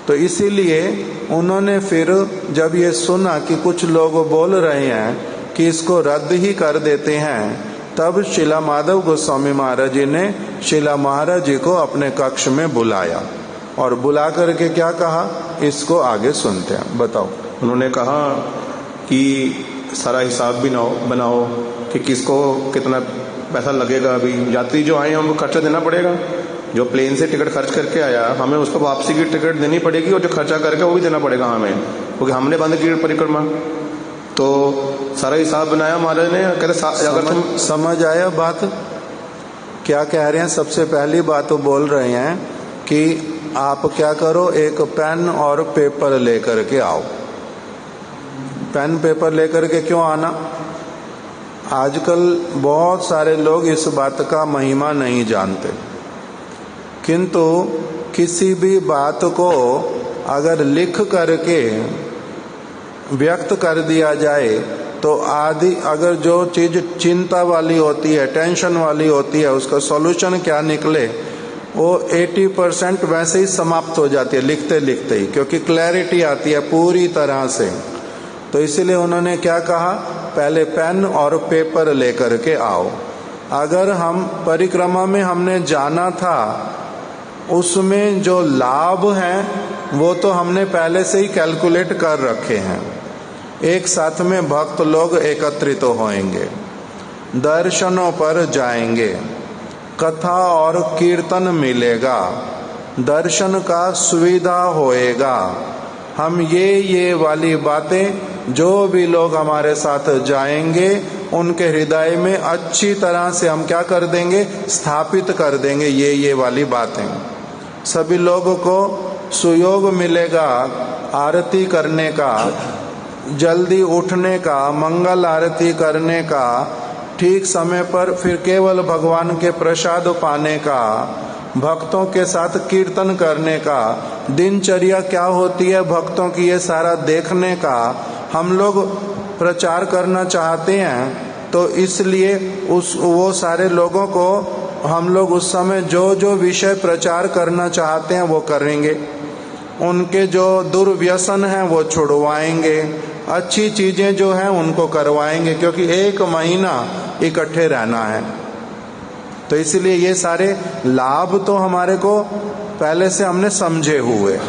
तो इसीलिए उन्होंने फिर जब ये सुना कि कुछ लोग बोल रहे हैं कि इसको रद्द ही कर देते हैं, तब शिला माधव गोस्वामी महाराज जी ने शिला महाराज जी को अपने कक्ष में बुलाया और बुला करके क्या कहा, इसको आगे सुनते हैं, बताओ। उन्होंने कहा कि सारा हिसाब भी बनाओ कि किसको कितना पैसा लगेगा। अभी यात्री जो आए हैं उनको खर्चा देना पड़ेगा, जो प्लेन से टिकट खर्च करके आया हमें उसको वापसी की टिकट देनी पड़ेगी, और जो खर्चा करके वो भी देना पड़ेगा हमें, क्योंकि हमने बंद की परिक्रमा। तो सारा हिसाब बनाया महाराज ने, कहते अगर तुम समझ आया बात क्या कह रहे हैं? सबसे पहली बात वो बोल रहे हैं कि आप क्या करो, एक पेन और पेपर लेकर के आओ। पेन पेपर लेकर के क्यों आना? आजकल बहुत सारे लोग इस बात का महिमा नहीं जानते, किंतु किसी भी बात को अगर लिख करके व्यक्त कर दिया जाए तो आदि अगर जो चीज़ चिंता वाली होती है, टेंशन वाली होती है, उसका सॉल्यूशन क्या निकले वो 80% वैसे ही समाप्त हो जाती है लिखते लिखते ही, क्योंकि क्लैरिटी आती है पूरी तरह से। तो इसीलिए उन्होंने क्या कहा, पहले पेन और पेपर लेकर के आओ। अगर हम परिक्रमा में हमने जाना था, उसमें जो लाभ हैं वो तो हमने पहले से ही कैलकुलेट कर रखे हैं। एक साथ में भक्त लोग एकत्रित होएंगे, दर्शनों पर जाएंगे, कथा और कीर्तन मिलेगा, दर्शन का सुविधा होएगा। हम ये वाली बातें जो भी लोग हमारे साथ जाएंगे उनके हृदय में अच्छी तरह से हम क्या कर देंगे, स्थापित कर देंगे ये वाली बातें। सभी लोगों को सुयोग मिलेगा आरती करने का, जल्दी उठने का, मंगल आरती करने का, ठीक समय पर फिर केवल भगवान के प्रसाद पाने का, भक्तों के साथ कीर्तन करने का, दिनचर्या क्या होती है भक्तों की ये सारा देखने का हम लोग प्रचार करना चाहते हैं। तो इसलिए वो सारे लोगों को हम लोग उस समय जो विषय प्रचार करना चाहते हैं वो करेंगे, उनके जो दुर्व्यसन हैं वो छुड़वाएंगे, अच्छी चीज़ें जो हैं उनको करवाएंगे, क्योंकि 1 महीना इकट्ठे रहना है। तो इसलिए ये सारे लाभ तो हमारे को पहले से हमने समझे हुए।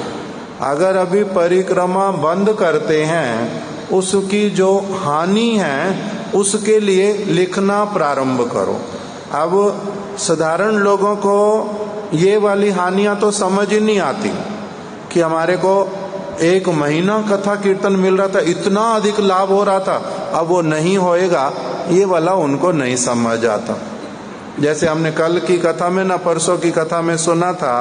अगर अभी परिक्रमा बंद करते हैं, उसकी जो हानि है उसके लिए लिखना प्रारंभ करो। अब साधारण लोगों को ये वाली हानियां तो समझ ही नहीं आती कि हमारे को 1 महीना कथा कीर्तन मिल रहा था, इतना अधिक लाभ हो रहा था, अब वो नहीं होएगा, ये वाला उनको नहीं समझ आता। जैसे हमने कल की कथा में ना परसों की कथा में सुना था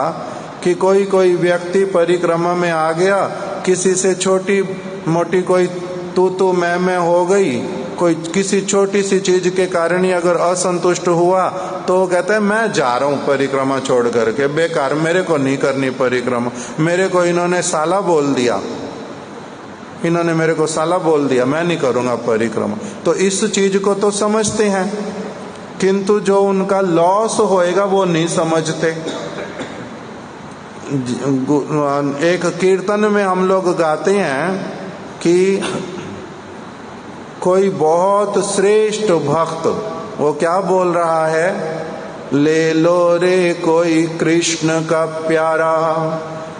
कि कोई व्यक्ति परिक्रमा में आ गया, किसी से छोटी मोटी कोई तू मैं हो गई, कोई किसी छोटी सी चीज के कारण ही अगर असंतुष्ट हुआ तो वो कहता है मैं जा रहा हूँ परिक्रमा छोड़ करके, बेकार, मेरे को नहीं करनी परिक्रमा, मेरे को इन्होंने साला बोल दिया, इन्होंने मेरे को साला बोल दिया, मैं नहीं करूँगा परिक्रमा। तो इस चीज को तो समझते हैं, किंतु जो उनका लॉस होएगा वो नहीं समझते। एक कीर्तन में हम लोग गाते हैं कि कोई बहुत श्रेष्ठ भक्त वो क्या बोल रहा है, ले लो रे कोई कृष्ण का प्यारा,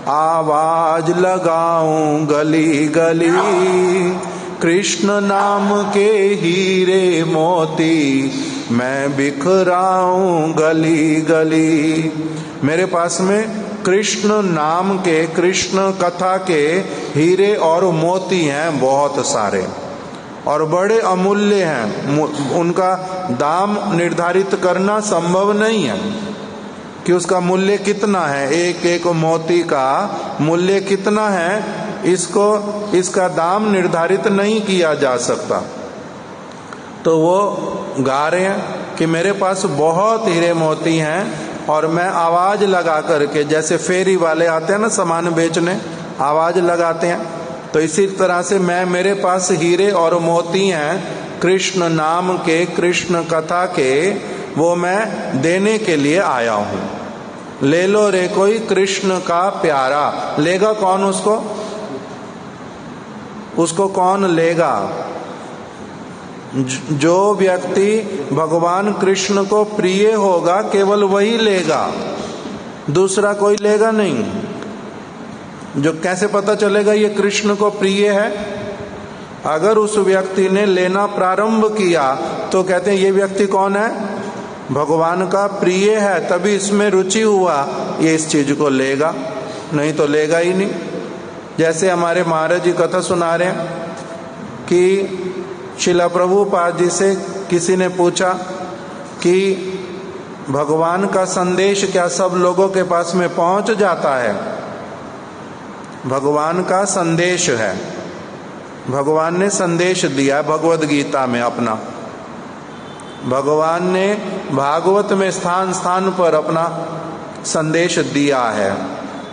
आवाज लगाऊं गली गली, कृष्ण नाम के हीरे मोती मैं बिखराऊं गली गली। मेरे पास में कृष्ण नाम के, कृष्ण कथा के हीरे और मोती हैं बहुत सारे और बड़े अमूल्य हैं। उनका दाम निर्धारित करना संभव नहीं है कि उसका मूल्य कितना है, एक एक मोती का मूल्य कितना है, इसका दाम निर्धारित नहीं किया जा सकता। तो वो गा रहे हैं कि मेरे पास बहुत हीरे मोती हैं और मैं आवाज लगा करके, जैसे फेरी वाले आते हैं ना सामान बेचने, आवाज लगाते हैं, तो इसी तरह से मेरे पास हीरे और मोती हैं कृष्ण नाम के, कृष्ण कथा के, वो मैं देने के लिए आया हूँ। ले लो रे कोई कृष्ण का प्यारा। लेगा कौन उसको कौन लेगा? जो व्यक्ति भगवान कृष्ण को प्रिय होगा केवल वही लेगा, दूसरा कोई लेगा नहीं। जो कैसे पता चलेगा ये कृष्ण को प्रिय है? अगर उस व्यक्ति ने लेना प्रारंभ किया तो कहते हैं ये व्यक्ति कौन है, भगवान का प्रिय है, तभी इसमें रुचि हुआ, ये इस चीज को लेगा, नहीं तो लेगा ही नहीं। जैसे हमारे महाराज जी कथा सुना रहे हैं कि शिला प्रभुपाद जी से किसी ने पूछा कि भगवान का संदेश क्या सब लोगों के पास में पहुंच जाता है? भगवान का संदेश है, भगवान ने संदेश दिया भगवद गीता में अपना, भगवान ने भागवत में स्थान स्थान पर अपना संदेश दिया है,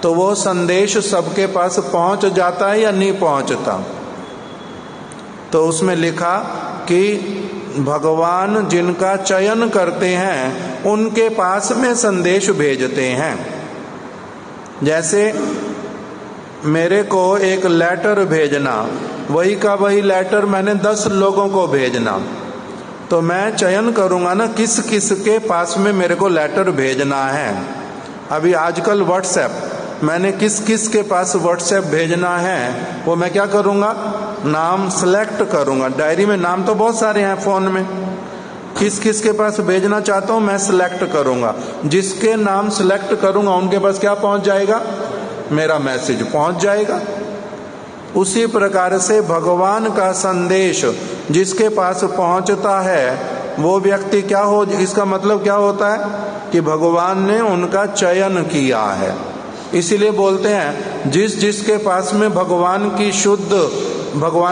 तो वो संदेश सबके पास पहुंच जाता है या नहीं पहुंचता? तो उसमें लिखा कि भगवान जिनका चयन करते हैं उनके पास में संदेश भेजते हैं। जैसे मेरे को एक लेटर भेजना, वही का वही लेटर मैंने 10 लोगों को भेजना, तो मैं चयन करूंगा ना किस किस के पास में मेरे को लेटर भेजना है। अभी आजकल व्हाट्सएप, मैंने किस किस के पास व्हाट्सएप भेजना है वो मैं क्या करूंगा, नाम सेलेक्ट करूंगा। डायरी में नाम तो बहुत सारे हैं, फोन में किस किस के पास भेजना चाहता हूं मैं सिलेक्ट करूंगा। जिसके नाम सिलेक्ट करूंगा उनके पास क्या पहुंच जाएगा, मेरा मैसेज पहुंच जाएगा। उसी प्रकार से भगवान का संदेश जिसके पास पहुंचता है वो व्यक्ति क्या हो, इसका मतलब क्या होता है कि भगवान ने उनका चयन किया है। इसीलिए बोलते हैं जिस जिसके पास में भगवान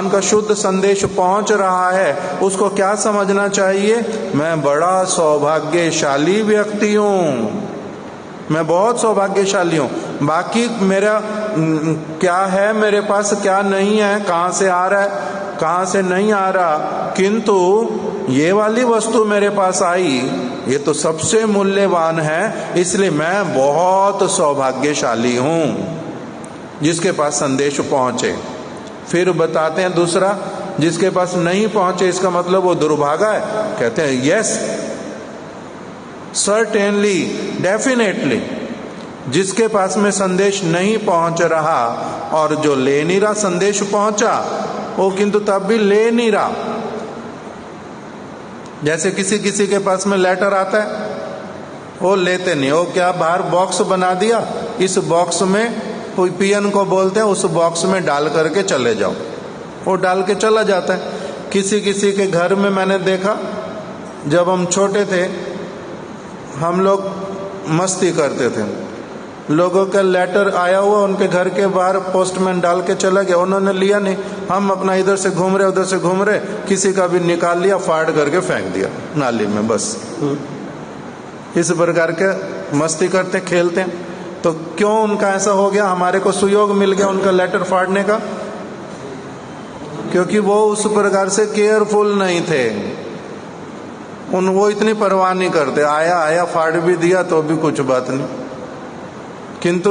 का शुद्ध संदेश पहुंच रहा है उसको क्या समझना चाहिए, मैं बड़ा सौभाग्यशाली व्यक्ति हूँ, मैं बहुत सौभाग्यशाली हूँ। बाकी मेरा क्या है, मेरे पास क्या नहीं है, कहाँ से आ रहा है कहाँ से नहीं आ रहा, किंतु ये वाली वस्तु मेरे पास आई, ये तो सबसे मूल्यवान है, इसलिए मैं बहुत सौभाग्यशाली हूँ जिसके पास संदेश पहुंचे। फिर बताते हैं दूसरा, जिसके पास नहीं पहुंचे इसका मतलब वो दुर्भागा है। कहते हैं यस सर्टेनली, डेफिनेटली, जिसके पास में संदेश नहीं पहुंच रहा और जो ले नहीं रहा, संदेश पहुंचा वो किंतु तब भी ले नहीं रहा। जैसे किसी किसी के पास में लेटर आता है वो लेते नहीं, वो क्या बाहर बॉक्स बना दिया, इस बॉक्स में कोई पियन को बोलते हैं उस बॉक्स में डाल करके चले जाओ, वो डाल के चला जाता है। किसी किसी के घर में मैंने देखा, जब हम छोटे थे हम लोग मस्ती करते थे, लोगों का लेटर आया हुआ उनके घर के बाहर पोस्टमैन डाल के चला गया, उन्होंने लिया नहीं, हम अपना इधर से घूम रहे उधर से घूम रहे, किसी का भी निकाल लिया, फाड़ करके फेंक दिया नाली में, बस इस प्रकार के मस्ती करते खेलते हैं। तो क्यों उनका ऐसा हो गया, हमारे को सुयोग मिल गया उनका लेटर फाड़ने का, क्योंकि वो उस प्रकार से केयरफुल नहीं थे, वो इतनी परवाह नहीं करते, आया फाड़ भी दिया तो भी कुछ बात नहीं। किंतु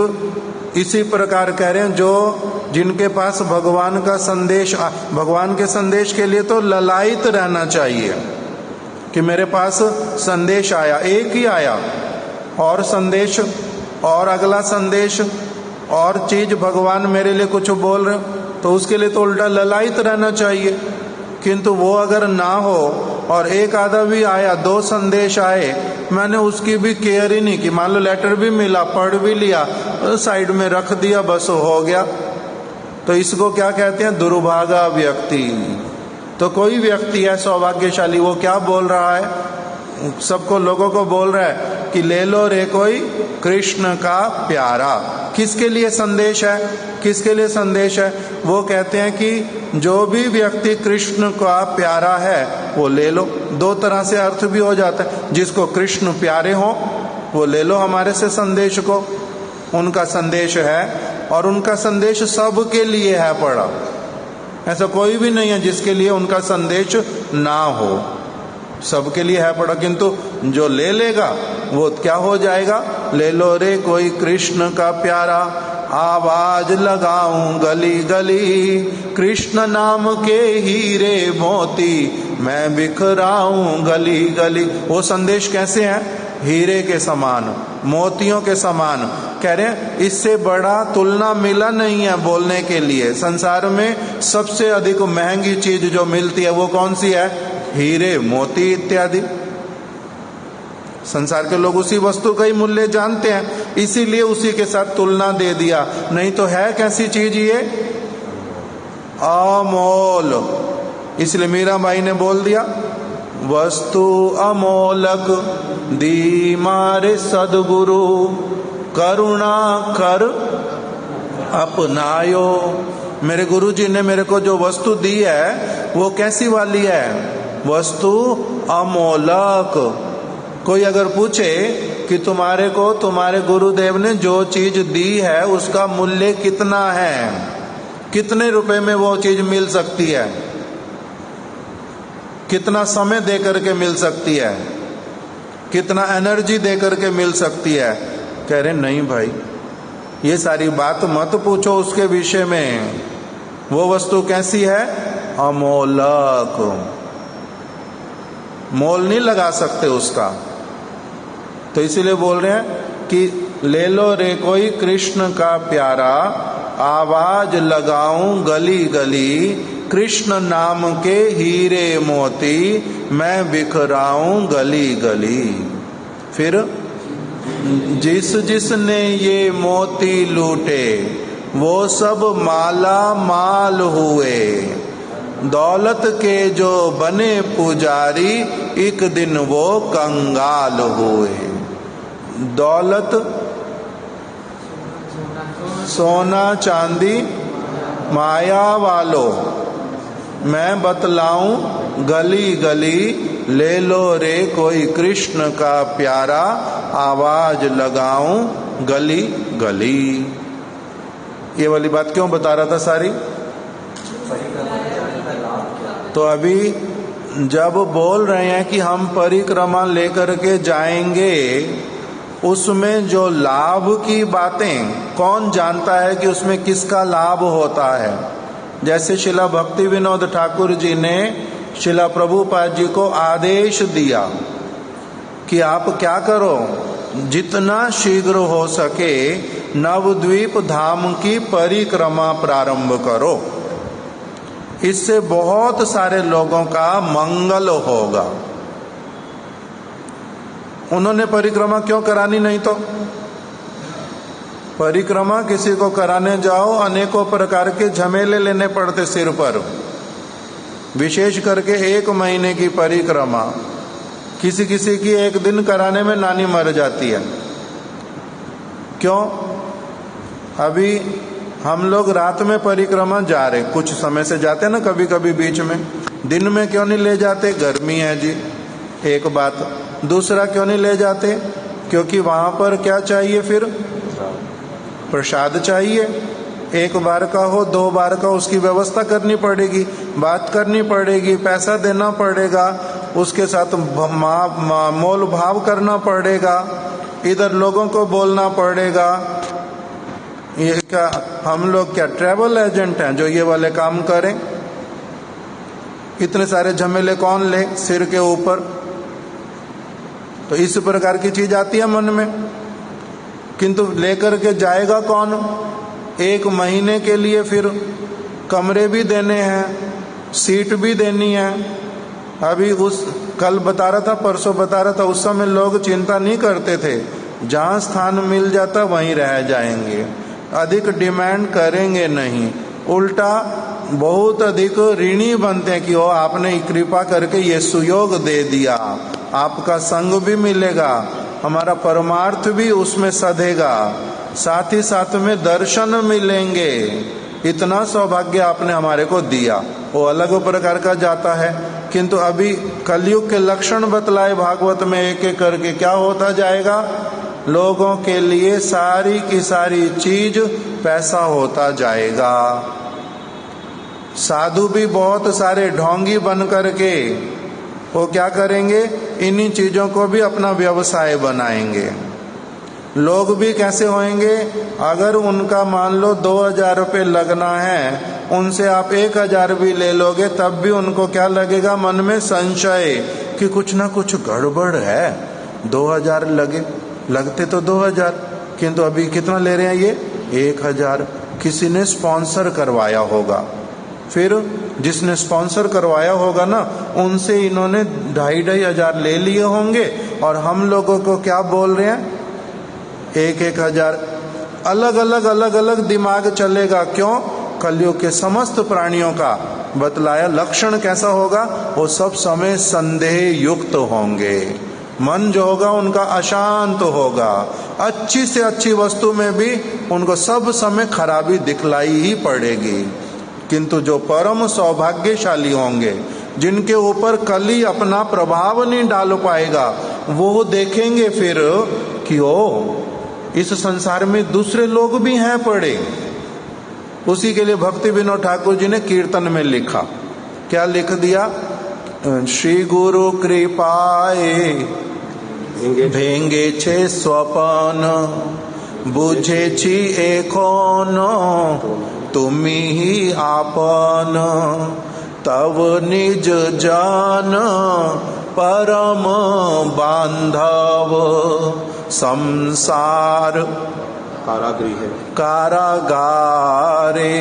इसी प्रकार कह रहे हैं जो जिनके पास भगवान का संदेश, भगवान के संदेश के लिए तो ललायित रहना चाहिए कि मेरे पास संदेश आया, एक ही आया, और संदेश और अगला संदेश और चीज भगवान मेरे लिए कुछ बोल रहे, तो उसके लिए तो उल्टा ललायित रहना चाहिए। किंतु वो अगर ना हो और एक आधा भी आया, 2 संदेश आए, मैंने उसकी भी केयर ही नहीं की, मान लो लेटर भी मिला, पढ़ भी लिया, साइड में रख दिया, बस हो गया, तो इसको क्या कहते हैं, दुर्भागा व्यक्ति। तो कोई व्यक्ति है सौभाग्यशाली, वो क्या बोल रहा है, सबको लोगों को बोल रहा है कि ले लो रे कोई कृष्ण का प्यारा। किसके लिए संदेश है, किसके लिए संदेश है, वो कहते हैं कि जो भी व्यक्ति कृष्ण का प्यारा है वो ले लो। 2 तरह से अर्थ भी हो जाता है, जिसको कृष्ण प्यारे हो वो ले लो हमारे से संदेश को, उनका संदेश है और उनका संदेश सबके लिए है पड़ा, ऐसा कोई भी नहीं है जिसके लिए उनका संदेश ना हो, सबके लिए है पड़ा। किंतु जो ले लेगा वो क्या हो जाएगा, ले लो रे कोई कृष्ण का प्यारा, आवाज लगाऊं गली गली, कृष्ण नाम के हीरे मोती मैं बिखराऊं गली गली। वो संदेश कैसे है, हीरे के समान, मोतियों के समान। कह रहे हैं इससे बड़ा तुलना मिला नहीं है बोलने के लिए। संसार में सबसे अधिक महंगी चीज जो मिलती है वो कौन सी है, हीरे मोती इत्यादि। संसार के लोग उसी वस्तु का ही मूल्य जानते हैं, इसीलिए उसी के साथ तुलना दे दिया। नहीं तो है कैसी चीज ये, अमोल, इसलिए मीराबाई ने बोल दिया, वस्तु अमोलक दी मारे सदगुरु, करुणा कर अपनायो। मेरे गुरुजी ने मेरे को जो वस्तु दी है वो कैसी वाली है? वस्तु अमोलक। कोई अगर पूछे कि तुम्हारे को तुम्हारे गुरुदेव ने जो चीज दी है उसका मूल्य कितना है, कितने रुपए में वो चीज मिल सकती है, कितना समय दे करके मिल सकती है, कितना एनर्जी दे करके मिल सकती है, कह रहे नहीं भाई ये सारी बात मत पूछो उसके विषय में। वो वस्तु कैसी है? अमोलक, मोल नहीं लगा सकते उसका। तो इसीलिए बोल रहे हैं कि ले लो रे कोई कृष्ण का प्यारा, आवाज लगाऊं गली गली, कृष्ण नाम के हीरे मोती मैं बिखराऊं गली गली। फिर जिस जिसने ये मोती लूटे वो सब माला माल हुए, दौलत के जो बने पुजारी एक दिन वो कंगाल हुए। दौलत सोना चांदी माया वालों, मैं बतलाऊं गली गली, ले लो रे कोई कृष्ण का प्यारा, आवाज लगाऊं गली गली। ये वाली बात क्यों बता रहा था सारी? तो अभी जब बोल रहे हैं कि हम परिक्रमा लेकर के जाएंगे, उसमें जो लाभ की बातें कौन जानता है कि उसमें किसका लाभ होता है। जैसे शिला भक्ति विनोद ठाकुर जी ने शिला प्रभुपाद जी को आदेश दिया कि आप क्या करो, जितना शीघ्र हो सके नवद्वीप धाम की परिक्रमा प्रारंभ करो, इससे बहुत सारे लोगों का मंगल होगा। उन्होंने परिक्रमा क्यों करानी? नहीं तो परिक्रमा किसी को कराने जाओ अनेकों प्रकार के झमेले लेने पड़ते सिर पर, विशेष करके 1 महीने की परिक्रमा किसी किसी की 1 दिन कराने में नानी मर जाती है। क्यों? अभी हम लोग रात में परिक्रमा जा रहे, कुछ समय से जाते ना, कभी कभी बीच में, दिन में क्यों नहीं ले जाते? गर्मी है जी, एक बात। दूसरा क्यों नहीं ले जाते? क्योंकि वहां पर क्या चाहिए? फिर प्रसाद चाहिए। 1 बार का हो 2 बार का, उसकी व्यवस्था करनी पड़ेगी, बात करनी पड़ेगी, पैसा देना पड़ेगा, उसके साथ मोल भाव करना पड़ेगा, इधर लोगों को बोलना पड़ेगा। ये क्या हम लोग क्या ट्रैवल एजेंट हैं जो ये वाले काम करें? इतने सारे झमेले कौन ले सिर के ऊपर? तो इस प्रकार की चीज आती है मन में, किंतु लेकर के जाएगा कौन? 1 महीने के लिए फिर कमरे भी देने हैं, सीट भी देनी है। अभी उस कल बता रहा था, परसों बता रहा था, उस समय लोग चिंता नहीं करते थे, जहां स्थान मिल जाता वहीं रह जाएंगे, अधिक डिमांड करेंगे नहीं, उल्टा बहुत अधिक ऋणी बनते हैं कि वो आपने कृपा करके ये सुयोग दे दिया, आपका संग भी मिलेगा, हमारा परमार्थ भी उसमें सधेगा, साथ ही साथ में दर्शन मिलेंगे, इतना सौभाग्य आपने हमारे को दिया। वो अलग प्रकार का जाता है। किंतु अभी कलयुग के लक्षण बतलाए भागवत में एक एक करके, क्या होता जाएगा? लोगों के लिए सारी की सारी चीज पैसा होता जाएगा। साधु भी बहुत सारे ढोंगी बन करके वो क्या करेंगे? इन्हीं चीजों को भी अपना व्यवसाय बनाएंगे। लोग भी कैसे होंगे? अगर उनका मान लो 2000 रुपये लगना है, उनसे आप 1000 भी ले लोगे तब भी उनको क्या लगेगा? मन में संशय कि कुछ ना कुछ गड़बड़ है। 2000 लगते तो 2000, किंतु अभी कितना ले रहे हैं ये? 1000। किसी ने स्पॉन्सर करवाया होगा, फिर जिसने स्पॉन्सर करवाया होगा ना, उनसे इन्होंने 2500 ले लिए होंगे, और हम लोगों को क्या बोल रहे हैं? 1000। अलग अलग दिमाग चलेगा। क्यों? कलयुग के समस्त प्राणियों का बतलाया लक्षण कैसा होगा, वो सब समय संदेह युक्त होंगे, मन जो होगा उनका अशांत होगा, अच्छी से अच्छी वस्तु में भी उनको सब समय खराबी दिखलाई ही पड़ेगी। किंतु जो परम सौभाग्यशाली होंगे, जिनके ऊपर कली अपना प्रभाव नहीं डाल पाएगा, वो देखेंगे फिर कि ओ इस संसार में दूसरे लोग भी हैं पड़े। उसी के लिए भक्ति विनोद ठाकुर जी ने कीर्तन में लिखा, क्या लिख दिया, श्री गुरु कृपाए भेंगे छे स्वपन, बुझे छी एकोन तुमी ही आपन, तव निज जान परम बांधव, संसार कारागारे।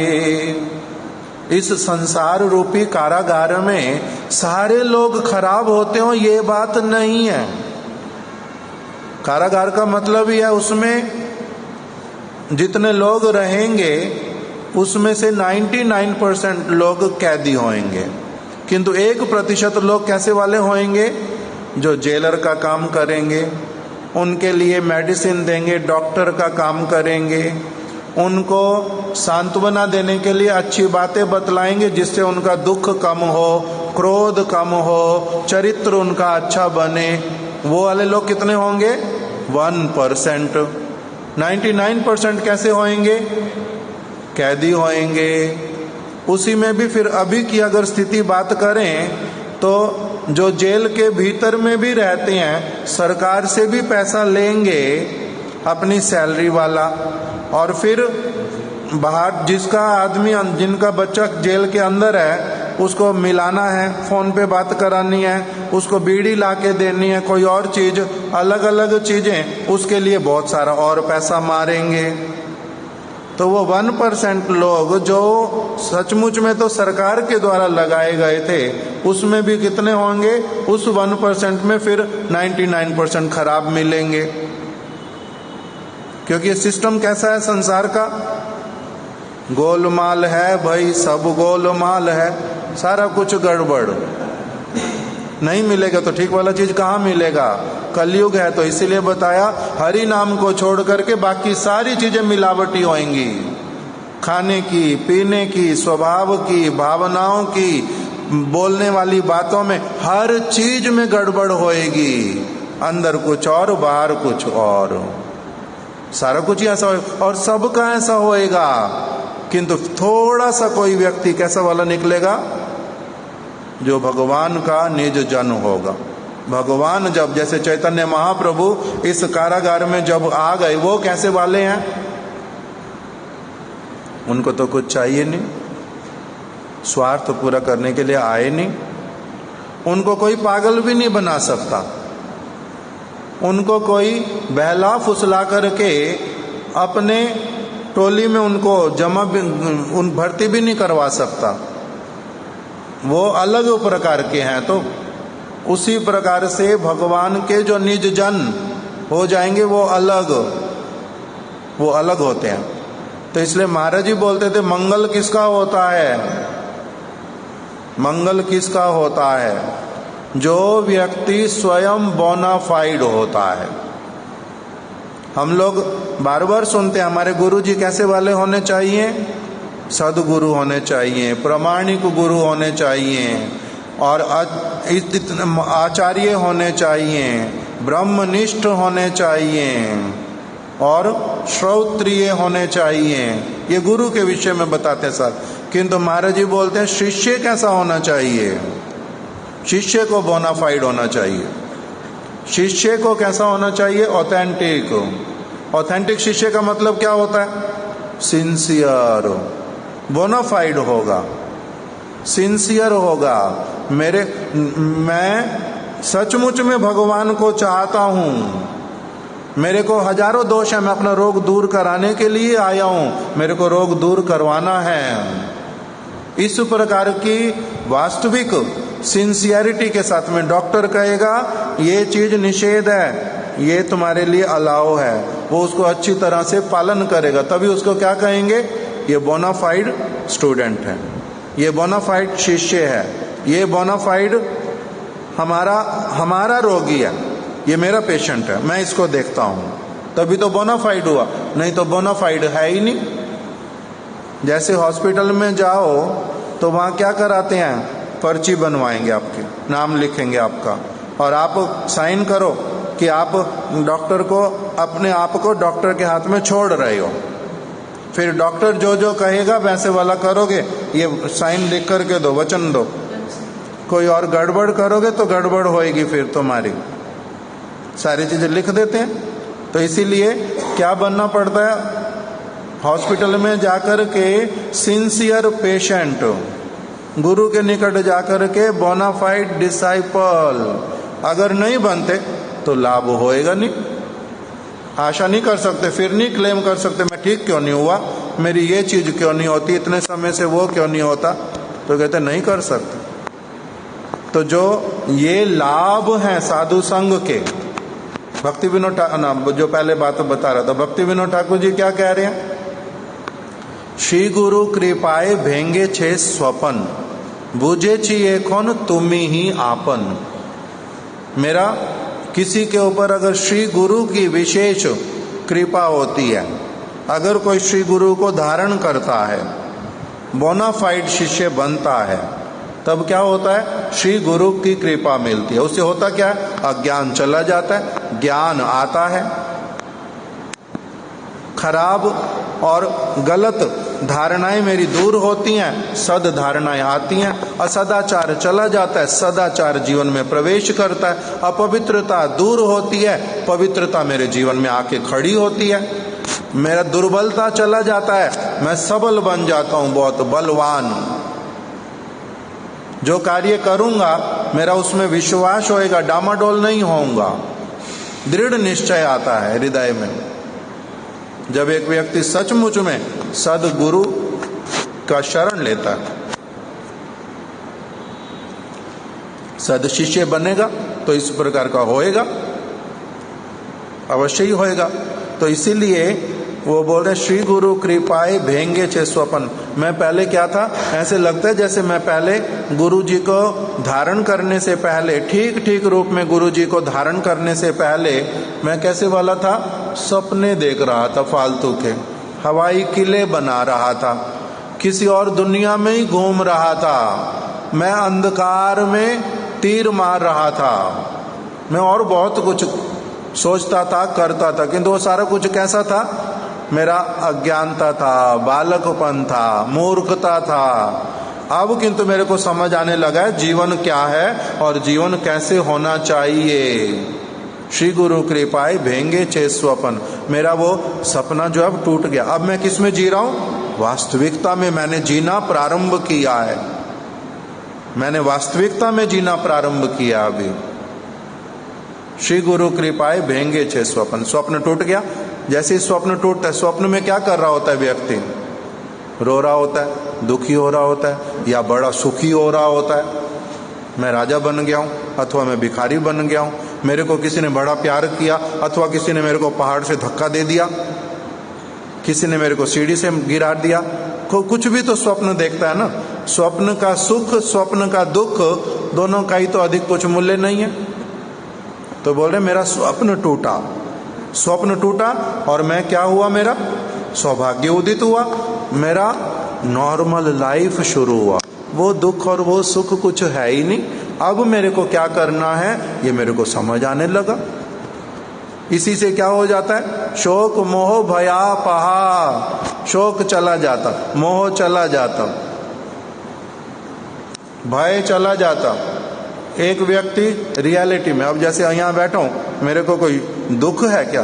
इस संसार रूपी कारागार में सारे लोग खराब होते हो ये बात नहीं है। कारागार का मतलब ही है उसमें जितने लोग रहेंगे उसमें से 99% लोग कैदी होंगे, किंतु 1% लोग कैसे वाले होंगे, जो जेलर का काम करेंगे, उनके लिए मेडिसिन देंगे, डॉक्टर का काम करेंगे, उनको सांत्वना देने के लिए अच्छी बातें बतलाएंगे जिससे उनका दुख कम हो, क्रोध कम हो, चरित्र उनका अच्छा बने। वो वाले लोग कितने होंगे, 1%। 99% कैसे होंगे, कैदी होंगे। उसी में भी फिर अभी की अगर स्थिति बात करें तो जो जेल के भीतर में भी रहते हैं सरकार से भी पैसा लेंगे अपनी सैलरी वाला, और फिर बाहर जिसका आदमी जिनका बच्चा जेल के अंदर है उसको मिलाना है, फोन पे बात करानी है, उसको बीड़ी ला के देनी है, कोई और चीज, अलग अलग चीजें, उसके लिए बहुत सारा और पैसा मारेंगे। तो वो 1% लोग जो सचमुच में तो सरकार के द्वारा लगाए गए थे उसमें भी कितने होंगे, उस 1% में फिर 99% खराब मिलेंगे। क्योंकि ये सिस्टम कैसा है संसार का, गोलमाल है भाई, सब गोलमाल है, सारा कुछ गड़बड़। नहीं मिलेगा तो ठीक वाला चीज कहाँ मिलेगा, कलयुग है। तो इसीलिए बताया हरि नाम को छोड़ करके बाकी सारी चीजें मिलावटी होंगी, खाने की, पीने की, स्वभाव की, भावनाओं की, बोलने वाली बातों में, हर चीज में गड़बड़ होएगी, अंदर कुछ और बाहर कुछ और, सारा कुछ ही ऐसा होगा और सबका ऐसा होएगा। किंतु थोड़ा सा कोई व्यक्ति कैसा वाला निकलेगा, जो भगवान का निज जन होगा। भगवान जब, जैसे चैतन्य महाप्रभु इस कारागार में जब आ गए, वो कैसे वाले हैं, उनको तो कुछ चाहिए नहीं, स्वार्थ पूरा करने के लिए आए नहीं, उनको कोई पागल भी नहीं बना सकता, उनको कोई बहला फुसला करके अपने टोली में उनको जमा भर्ती भी नहीं करवा सकता, वो अलग प्रकार के हैं। तो उसी प्रकार से भगवान के जो निज जन हो जाएंगे वो अलग होते हैं। तो इसलिए महाराज जी बोलते थे मंगल किसका होता है, मंगल किसका होता है, जो व्यक्ति स्वयं बोनाफाइड होता है। हम लोग बार बार सुनते हैं हमारे गुरु जी कैसे वाले होने चाहिए, सदगुरु होने चाहिए, प्रामाणिक गुरु होने चाहिए, और आचार्य होने चाहिए, ब्रह्मनिष्ठ होने चाहिए, और श्रोत्रिय होने चाहिए। ये गुरु के विषय में बताते हैं सर। किंतु महाराज जी बोलते हैं शिष्य कैसा होना चाहिए, शिष्य को बोनाफाइड होना चाहिए। शिष्य को कैसा होना चाहिए, ऑथेंटिक। ऑथेंटिक शिष्य का मतलब क्या होता है, सिंसियर, बोनाफाइड होगा, सिंसियर होगा। मैं सचमुच में भगवान को चाहता हूँ, मेरे को हजारों दोष है, मैं अपना रोग दूर कराने के लिए आया हूँ, मेरे को रोग दूर करवाना है। इस प्रकार की वास्तविक सिंसियरिटी के साथ में डॉक्टर कहेगा ये चीज निषेध है, ये तुम्हारे लिए अलाउ है, वो उसको अच्छी तरह से पालन करेगा, तभी उसको क्या कहेंगे, ये बोनाफाइड स्टूडेंट है। ये बोनाफाइड शिष्य है, ये बोनाफाइड हमारा रोगी है, ये मेरा पेशेंट है, मैं इसको देखता हूँ, तभी तो बोनाफाइड हुआ, नहीं तो बोनाफाइड है ही नहीं। जैसे हॉस्पिटल में जाओ तो वहाँ क्या कराते हैं, पर्ची बनवाएंगे, आपके नाम लिखेंगे आपका, और आप साइन करो कि आप डॉक्टर को, अपने आप को डॉक्टर के हाथ में छोड़ रहे हो। फिर डॉक्टर जो जो कहेगा वैसे वाला करोगे, ये साइन लिख करके दो, वचन दो। कोई और गड़बड़ करोगे तो गड़बड़ होएगी फिर तुम्हारी। सारी चीजें लिख देते हैं। तो इसीलिए क्या बनना पड़ता है, हॉस्पिटल में जाकर के सिंसियर पेशेंट, गुरु के निकट जाकर के बोनाफाइड डिसाइपल। अगर नहीं बनते तो लाभ होएगा नहीं, आशा नहीं कर सकते, फिर नहीं क्लेम कर सकते मैं ठीक क्यों नहीं हुआ, मेरी ये चीज क्यों नहीं होती, इतने समय से वो क्यों नहीं होता, तो कहते नहीं कर सकते। तो जो ये लाभ हैं साधु संघ के, भक्ति विनोद ठाकुर, जो पहले बात बता रहा था, भक्ति विनोद ठाकुर जी क्या कह रहे हैं, श्री गुरु कृपाए भेंगे छे स्वपन, बुझे छिए कौन तुम्ही ही आपन। मेरा किसी के ऊपर अगर श्री गुरु की विशेष कृपा होती है, अगर कोई श्री गुरु को धारण करता है, बोनाफाइड शिष्य बनता है, तब क्या होता है, श्री गुरु की कृपा मिलती है। उससे होता क्या है, अज्ञान चला जाता है, ज्ञान आता है, खराब और गलत धारणाएं मेरी दूर होती हैं, सद धारणाएं आती हैं, असदाचार चला जाता है, सदाचार जीवन में प्रवेश करता है, अपवित्रता दूर होती है, पवित्रता मेरे जीवन में आके खड़ी होती है, मेरा दुर्बलता चला जाता है, मैं सबल बन जाता हूं, बहुत बलवान। जो कार्य करूंगा मेरा उसमें विश्वास होएगा, डामाडोल नहीं होऊंगा, दृढ़ निश्चय आता है हृदय में। जब एक व्यक्ति सचमुच में सदगुरु का शरण लेता है, सद शिष्य बनेगा, तो इस प्रकार का होएगा, अवश्य ही होएगा। तो इसीलिए वो बोल रहे श्री गुरु कृपाए भेंगे छे स्वपन। मैं पहले क्या था, ऐसे लगता है जैसे मैं पहले गुरु जी को धारण करने से पहले, ठीक रूप में गुरु जी को धारण करने से पहले मैं कैसे वाला था, सपने देख रहा था फालतू के, हवाई किले बना रहा था, किसी और दुनिया में ही घूम रहा था, मैं अंधकार में तीर मार रहा था, मैं और बहुत कुछ सोचता था, करता था, किंतु वो सारा कुछ कैसा था, मेरा अज्ञानता था, बालकपन था, मूर्खता था। अब किंतु मेरे को समझ आने लगा है जीवन क्या है और जीवन कैसे होना चाहिए। श्री गुरु कृपाए भेंगे छे स्वपन, मेरा वो सपना जो अब टूट गया। अब मैं किस में जी रहा हूं, वास्तविकता में मैंने जीना प्रारंभ किया है, मैंने वास्तविकता में जीना प्रारंभ किया। अभी श्री गुरु कृपाए भेंगे छे स्वपन, स्वप्न टूट गया। जैसे स्वप्न टूटता है, स्वप्न में क्या कर रहा होता है व्यक्ति, रो रहा होता है, दुखी हो रहा होता है, या बड़ा सुखी हो रहा होता है, मैं राजा बन गया हूं अथवा मैं भिखारी बन गया हूं, मेरे को किसी ने बड़ा प्यार किया अथवा किसी ने मेरे को पहाड़ से धक्का दे दिया, किसी ने मेरे को सीढ़ी से गिरा दिया, कुछ भी तो स्वप्न देखता है ना। स्वप्न का सुख, स्वप्न का दुख, दोनों का ही तो अधिक कुछ मूल्य नहीं है। तो बोल रहे मेरा स्वप्न टूटा, स्वप्न टूटा और मैं क्या हुआ, मेरा सौभाग्य उदित हुआ, मेरा नॉर्मल लाइफ शुरू हुआ। वो दुख और वो सुख कुछ है ही नहीं। अब मेरे को क्या करना है ये मेरे को समझ आने लगा। इसी से क्या हो जाता है, शोक मोह भया पहा, शोक चला जाता, मोह चला जाता, भय चला जाता। एक व्यक्ति रियलिटी में, अब जैसे यहाँ बैठा हूं, मेरे को कोई दुख है क्या,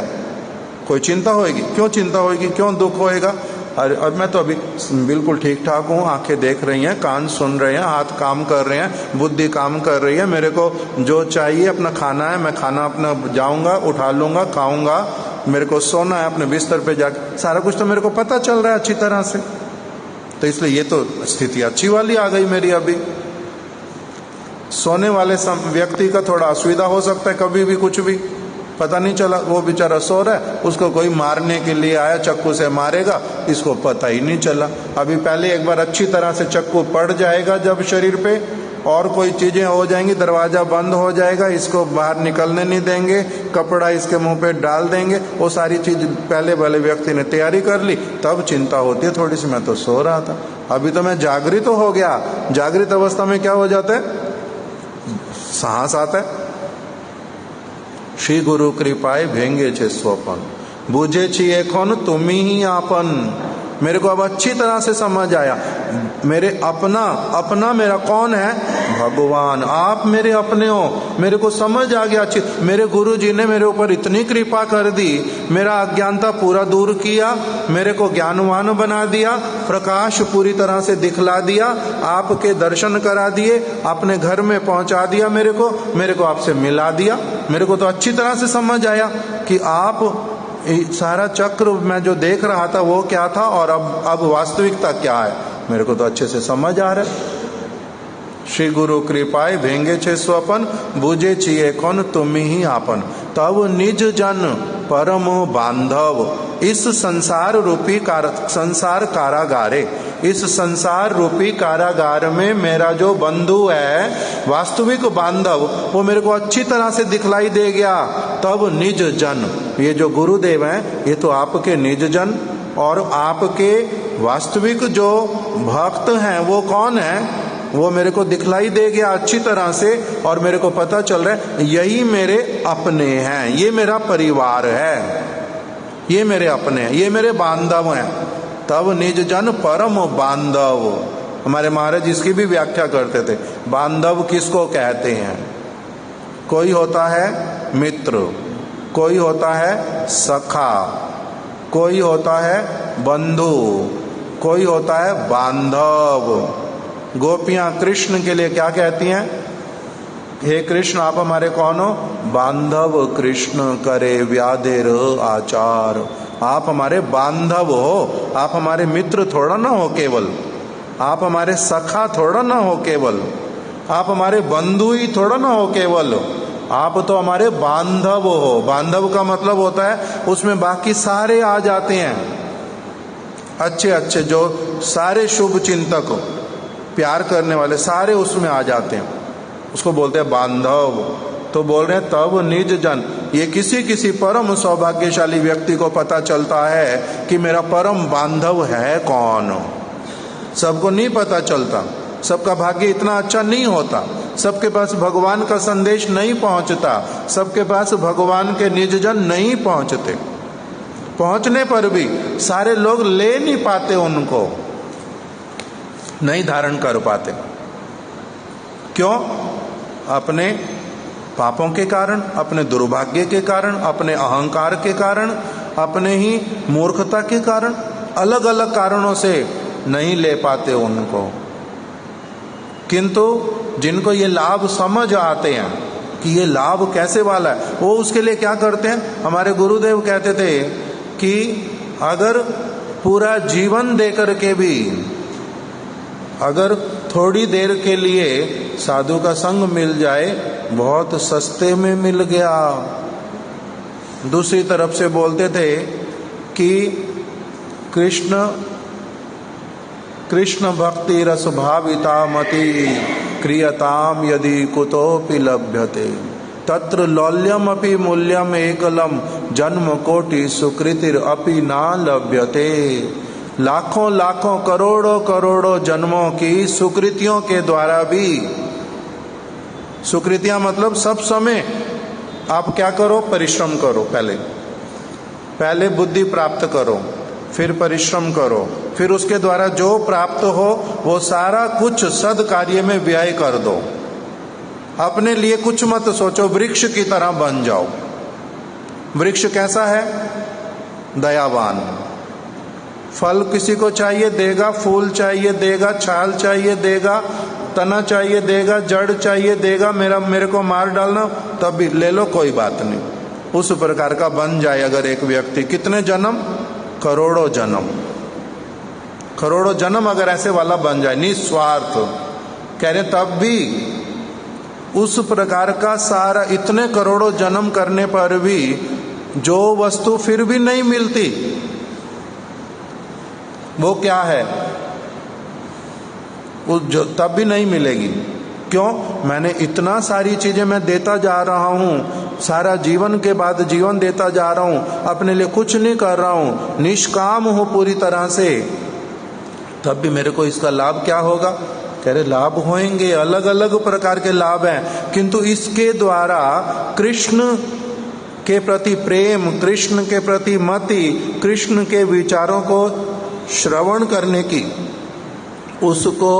कोई चिंता होएगी, क्यों चिंता होएगी, क्यों दुख होएगा। और मैं तो अभी बिल्कुल ठीक ठाक हूँ, आंखें देख रही हैं, कान सुन रहे हैं, हाथ काम कर रहे हैं, बुद्धि काम कर रही है, मेरे को जो चाहिए अपना खाना है, मैं खाना अपना जाऊंगा उठा लूंगा, खाऊंगा, मेरे को सोना है अपने बिस्तर पे जाकर, सारा कुछ तो मेरे को पता चल रहा है अच्छी तरह से। तो इसलिए ये तो स्थिति अच्छी वाली आ गई मेरी। अभी सोने वाले व्यक्ति का थोड़ा असुविधा हो सकता है, कभी भी कुछ भी, पता नहीं चला, वो बेचारा सो रहा है, उसको कोई मारने के लिए आया, चक्कू से मारेगा, इसको पता ही नहीं चला। अभी पहले एक बार अच्छी तरह से चक्कू पड़ जाएगा जब शरीर पे, और कोई चीजें हो जाएंगी, दरवाजा बंद हो जाएगा, इसको बाहर निकलने नहीं देंगे, कपड़ा इसके मुंह पे डाल देंगे, वो सारी चीज पहले वाले व्यक्ति ने तैयारी कर ली, तब चिंता होती है थोड़ी सी। मैं तो सो रहा था, अभी तो मैं जागृत हो गया। जागृत अवस्था में क्या हो जाता है? साहस आता है। श्री गुरु कृपाए भेंगे छे स्वपन, बुझे छी एखन तुमी ही आपन। मेरे को अब अच्छी तरह से समझ आया, मेरे अपना मेरा कौन है? भगवान। आप मेरे अपने हो, मेरे को समझ आ गया अच्छी। मेरे गुरु जी ने मेरे ऊपर इतनी कृपा कर दी, मेरा अज्ञानता पूरा दूर किया, मेरे को ज्ञानवान बना दिया, प्रकाश पूरी तरह से दिखला दिया, आपके दर्शन करा दिए, अपने घर में पहुंचा दिया, मेरे को आपसे मिला दिया। मेरे को तो अच्छी तरह से समझ आया कि आप सारा चक्र मैं जो देख रहा था वो क्या था, और अब वास्तविकता क्या है, मेरे को तो अच्छे से समझ आ रहा है। श्री गुरु कृपाए भेंगे छे स्वपन, बुझे छिए कौन तुम्ही ही आपन। तब निज जन परम बांधव, इस संसार रूपी संसार कारागारे, इस संसार रूपी कारागार में मेरा जो बंधु है, वास्तविक बांधव, वो मेरे को अच्छी तरह से दिखलाई दे गया। तब निज जन, ये जो गुरुदेव हैं ये तो आपके निज जन, और आपके वास्तविक जो भक्त हैं वो कौन है, वो मेरे को दिखलाई दे गया अच्छी तरह से, और मेरे को पता चल रहा है यही मेरे अपने हैं, ये मेरा परिवार है, ये मेरे अपने हैं, ये मेरे बांधव हैं। तब निज जन परम बांधव, हमारे महाराज इसकी भी व्याख्या करते थे। बांधव किसको कहते हैं? कोई होता है मित्र, कोई होता है सखा, कोई होता है बंधु, कोई होता है बांधव। गोपियां कृष्ण के लिए क्या कहती हैं? हे कृष्ण आप हमारे कौन हो? बांधव कृष्ण करे व्याधेर आचार। आप हमारे बांधव हो, आप हमारे मित्र थोड़ा ना हो केवल, आप हमारे सखा थोड़ा ना हो केवल, आप हमारे बंधु ही थोड़ा ना हो केवल, आप तो हमारे बांधव हो। बांधव का मतलब होता है उसमें बाकी सारे आ जाते हैं, अच्छे अच्छे जो सारे शुभ चिंतक, प्यार करने वाले सारे उसमें आ जाते हैं, उसको बोलते हैं बांधव। तो बोल रहे हैं तब निज जन, ये किसी किसी परम सौभाग्यशाली व्यक्ति को पता चलता है कि मेरा परम बांधव है कौन। सबको नहीं पता चलता, सबका भाग्य इतना अच्छा नहीं होता, सबके पास भगवान का संदेश नहीं पहुंचता, सबके पास भगवान के निज जन नहीं पहुंचते। पहुंचने पर भी सारे लोग ले नहीं पाते, उनको नहीं धारण कर पाते। क्यों? अपने पापों के कारण, अपने दुर्भाग्य के कारण, अपने अहंकार के कारण, अपने ही मूर्खता के कारण, अलग अलग कारणों से नहीं ले पाते उनको। किंतु जिनको ये लाभ समझ आते हैं कि ये लाभ कैसे वाला है, वो उसके लिए क्या करते हैं? हमारे गुरुदेव कहते थे कि अगर पूरा जीवन दे करके भी अगर थोड़ी देर के लिए साधु का संग मिल जाए, बहुत सस्ते में मिल गया। दूसरी तरफ से बोलते थे कि कृष्ण भक्ति रस भाविता मति क्रियताम यदि कुतोपि लभ्यते तत्र लौल्यम अपि मूल्यम एकलम जन्म कोटि सुकृतिर अपि ना लभ्यते। लाखों लाखों करोड़ों करोड़ों जन्मों की सुकृतियों के द्वारा भी, सुकृतियां मतलब सब समय आप क्या करो? परिश्रम करो। पहले बुद्धि प्राप्त करो, फिर परिश्रम करो, फिर उसके द्वारा जो प्राप्त हो वो सारा कुछ सद कार्य में व्यय कर दो। अपने लिए कुछ मत सोचो, वृक्ष की तरह बन जाओ। वृक्ष कैसा है? दयावान। फल किसी को चाहिए देगा, फूल चाहिए देगा, छाल चाहिए देगा, तना चाहिए देगा, जड़ चाहिए देगा। मेरे को मार डालना तब भी ले लो, कोई बात नहीं। उस प्रकार का बन जाए अगर एक व्यक्ति, कितने जन्म? करोड़ों जन्म। करोड़ों जन्म अगर ऐसे वाला बन जाए, निस्वार्थ, कह रहे तब भी उस प्रकार का सारा इतने करोड़ों जन्म करने पर भी जो वस्तु फिर भी नहीं मिलती, वो क्या है? वो जो तब भी नहीं मिलेगी। क्यों? मैंने इतना सारी चीजें मैं देता जा रहा हूं, सारा जीवन के बाद जीवन देता जा रहा हूं, अपने लिए कुछ नहीं कर रहा हूं, निष्काम हूं पूरी तरह से, तब भी मेरे को इसका लाभ क्या होगा? कह रहे लाभ होंगे, अलग अलग प्रकार के लाभ हैं, किंतु इसके द्वारा कृष्ण के प्रति प्रेम, कृष्ण के प्रति मति, कृष्ण के विचारों को श्रवण करने की, उसको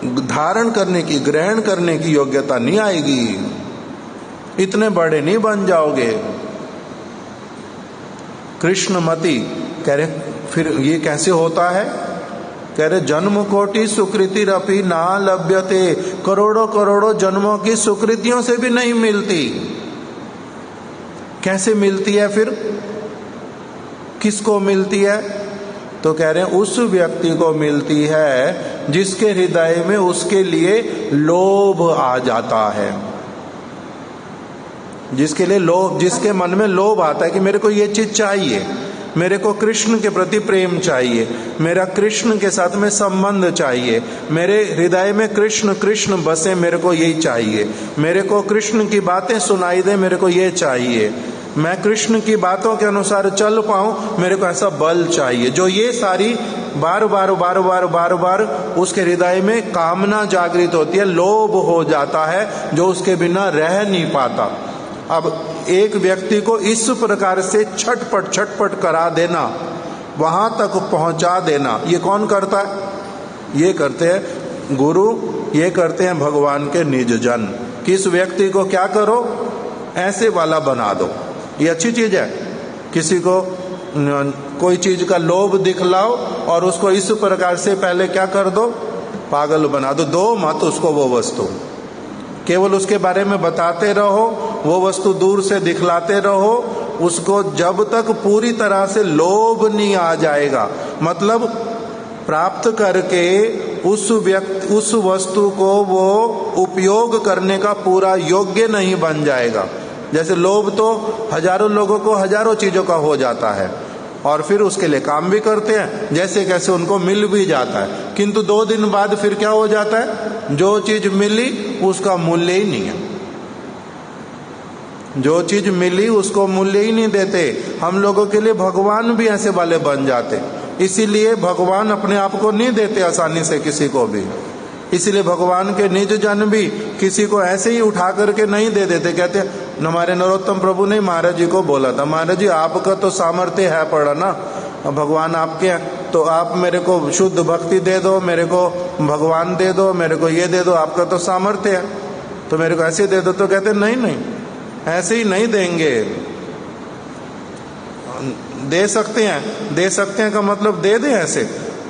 धारण करने की, ग्रहण करने की योग्यता नहीं आएगी। इतने बड़े नहीं बन जाओगे। कृष्णमति कह रहे फिर ये कैसे होता है? कह रहे जन्म कोटि सुकृतिरपि ना लभ्यते, करोड़ों करोड़ों जन्मों की सुकृतियों से भी नहीं मिलती। कैसे मिलती है फिर? किसको मिलती है? तो कह रहे हैं उस व्यक्ति को मिलती है जिसके हृदय में उसके लिए लोभ आ जाता है, जिसके लिए लोभ, जिसके मन में लोभ आता है कि मेरे को ये चीज चाहिए, मेरे को कृष्ण के प्रति प्रेम चाहिए, मेरा कृष्ण के साथ में संबंध चाहिए, मेरे हृदय में कृष्ण कृष्ण बसे, मेरे को यही चाहिए, मेरे को कृष्ण की बातें सुनाई दे, मेरे को ये चाहिए, मैं कृष्ण की बातों के अनुसार चल पाऊं, मेरे को ऐसा बल चाहिए। जो ये सारी बार बार बार बार बार बार उसके हृदय में कामना जागृत होती है, लोभ हो जाता है, जो उसके बिना रह नहीं पाता। अब एक व्यक्ति को इस प्रकार से छटपट छटपट करा देना, वहां तक पहुंचा देना, ये कौन करता है? ये करते हैं गुरु, ये करते हैं भगवान के निज जन। किस व्यक्ति को क्या करो? ऐसे वाला बना दो। ये अच्छी चीज है। किसी को कोई चीज का लोभ दिखलाओ और उसको इस प्रकार से पहले क्या कर दो? पागल बना दो। दो मत उसको वो वस्तु, केवल उसके बारे में बताते रहो, वो वस्तु दूर से दिखलाते रहो उसको, जब तक पूरी तरह से लोभ नहीं आ जाएगा, मतलब प्राप्त करके उस वस्तु को वो उपयोग करने का पूरा योग्य नहीं बन जाएगा। जैसे लोभ तो हजारों लोगों को हजारों चीजों का हो जाता है और फिर उसके लिए काम भी करते हैं, जैसे कैसे उनको मिल भी जाता है, किंतु 2 दिन बाद फिर क्या हो जाता है? जो चीज मिली उसका मूल्य ही नहीं है। जो चीज मिली उसको मूल्य ही नहीं देते। हम लोगों के लिए भगवान भी ऐसे वाले बन जाते, इसीलिए भगवान अपने आप को नहीं देते आसानी से किसी को भी। इसीलिए भगवान के निज जन भी किसी को ऐसे ही उठा करके नहीं दे देते। कहते हमारे नरोत्तम प्रभु ने महाराज जी को बोला था, महाराज जी आपका तो सामर्थ्य है पड़ा ना, भगवान आपके हैं, तो आप मेरे को शुद्ध भक्ति दे दो, मेरे को भगवान दे दो, मेरे को ये दे दो, आपका तो सामर्थ्य है, तो मेरे को ऐसे दे दो। तो कहते नहीं नहीं, ऐसे ही नहीं देंगे। दे सकते हैं का मतलब दे दे ऐसे।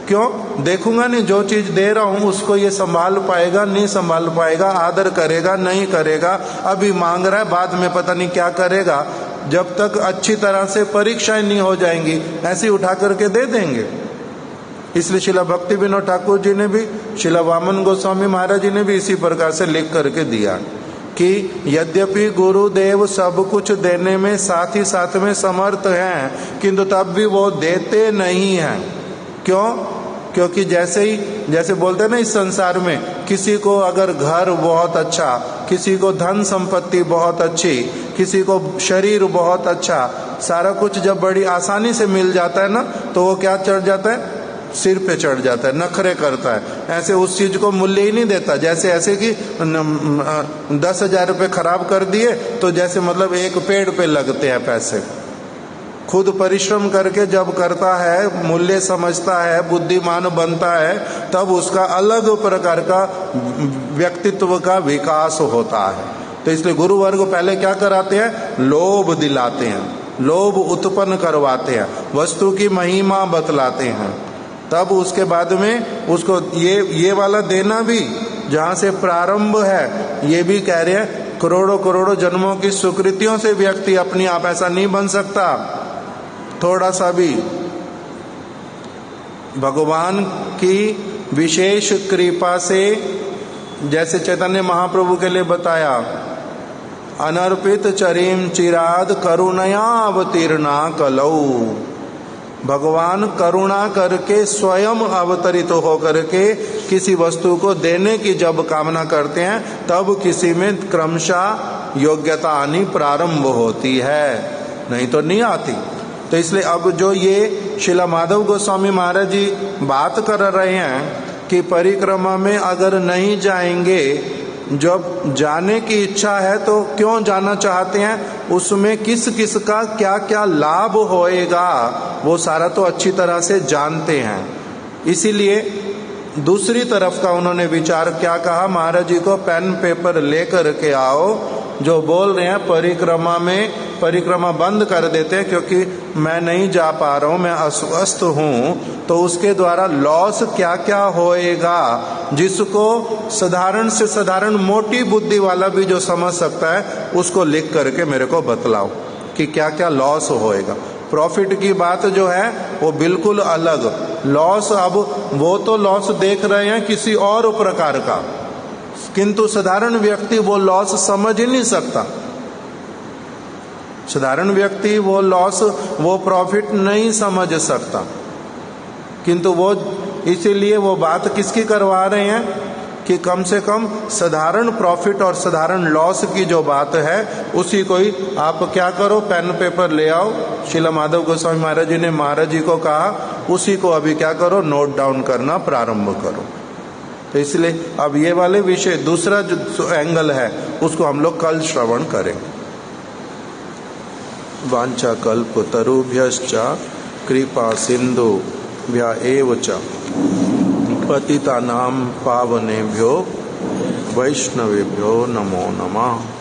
क्यों? देखूंगा नहीं, जो चीज दे रहा हूं उसको ये संभाल पाएगा नहीं संभाल पाएगा, आदर करेगा नहीं करेगा, अभी मांग रहा है बाद में पता नहीं क्या करेगा। जब तक अच्छी तरह से परीक्षाएं नहीं हो जाएंगी ऐसे ही उठा करके दे देंगे। इसलिए शिला भक्ति विनोद ठाकुर जी ने भी, शिला वामन गोस्वामी महाराज जी ने भी इसी प्रकार से लिख करके दिया कि यद्यपि गुरुदेव सब कुछ देने में साथ ही साथ में समर्थ हैं, किंतु तब भी वो देते नहीं हैं। क्यों? क्योंकि जैसे बोलते हैं ना, इस संसार में किसी को अगर घर बहुत अच्छा, किसी को धन संपत्ति बहुत अच्छी, किसी को शरीर बहुत अच्छा, सारा कुछ जब बड़ी आसानी से मिल जाता है ना, तो वो क्या चढ़ जाता है? सिर पे चढ़ जाता है, नखरे करता है, ऐसे उस चीज को मूल्य ही नहीं देता। जैसे ऐसे कि 10,000 रुपये खराब कर दिए तो जैसे मतलब एक पेड़ पे लगते हैं पैसे। खुद परिश्रम करके जब करता है, मूल्य समझता है, बुद्धिमान बनता है, तब उसका अलग प्रकार का व्यक्तित्व का विकास होता है। तो इसलिए गुरु वर्ग पहले क्या कराते हैं? लोभ दिलाते हैं, लोभ उत्पन्न करवाते हैं, वस्तु की महिमा बतलाते हैं, तब उसके बाद में उसको ये वाला देना भी जहाँ से प्रारंभ है। ये भी कह रहे हैं करोड़ों करोड़ों जन्मों की सुकृतियों से व्यक्ति अपनी आप ऐसा नहीं बन सकता। थोड़ा सा भी भगवान की विशेष कृपा से जैसे चैतन्य महाप्रभु के लिए बताया, अनर्पित चरीम चिराद करुणया अवतीर्णा कलौ। भगवान करुणा करके स्वयं अवतरित होकर के किसी वस्तु को देने की जब कामना करते हैं तब किसी में क्रमशः योग्यता आनी प्रारंभ होती है, नहीं तो नहीं आती। तो इसलिए अब जो ये श्रीला माधव गोस्वामी महाराज जी बात कर रहे हैं कि परिक्रमा में अगर नहीं जाएंगे, जब जाने की इच्छा है तो क्यों जाना चाहते हैं, उसमें किस किस का क्या क्या लाभ होएगा वो सारा तो अच्छी तरह से जानते हैं। इसीलिए दूसरी तरफ का उन्होंने विचार क्या कहा, महाराज जी को पेन पेपर लेकर के आओ, जो बोल रहे हैं परिक्रमा में परिक्रमा बंद कर देते हैं क्योंकि मैं नहीं जा पा रहा हूँ, मैं अस्वस्थ हूँ, तो उसके द्वारा लॉस क्या क्या होएगा, जिसको साधारण से साधारण मोटी बुद्धि वाला भी जो समझ सकता है उसको लिख करके मेरे को बतलाओ कि क्या क्या लॉस होएगा। प्रॉफिट की बात जो है वो बिल्कुल अलग, लॉस अब वो तो लॉस देख रहे हैं किसी और प्रकार का, किंतु साधारण व्यक्ति वो लॉस समझ ही नहीं सकता। साधारण व्यक्ति वो लॉस वो प्रॉफिट नहीं समझ सकता, किंतु वो इसीलिए वो बात किसकी करवा रहे हैं कि कम से कम साधारण प्रॉफिट और साधारण लॉस की जो बात है उसी को ही आप क्या करो, पेन पेपर ले आओ। श्रीला माधव गोस्वामी महाराज जी ने महाराज जी को कहा उसी को अभी क्या करो, नोट डाउन करना प्रारंभ करो। तो इसलिए अब ये वाले विषय दूसरा जो एंगल है उसको हम लोग कल श्रवण करेंगे। वांछा कल्प तरुभ्यश्च कृपा सिंधु भ्य एव च पतितानां पावनेभ्यो वैष्णवेभ्यो नमो नमः।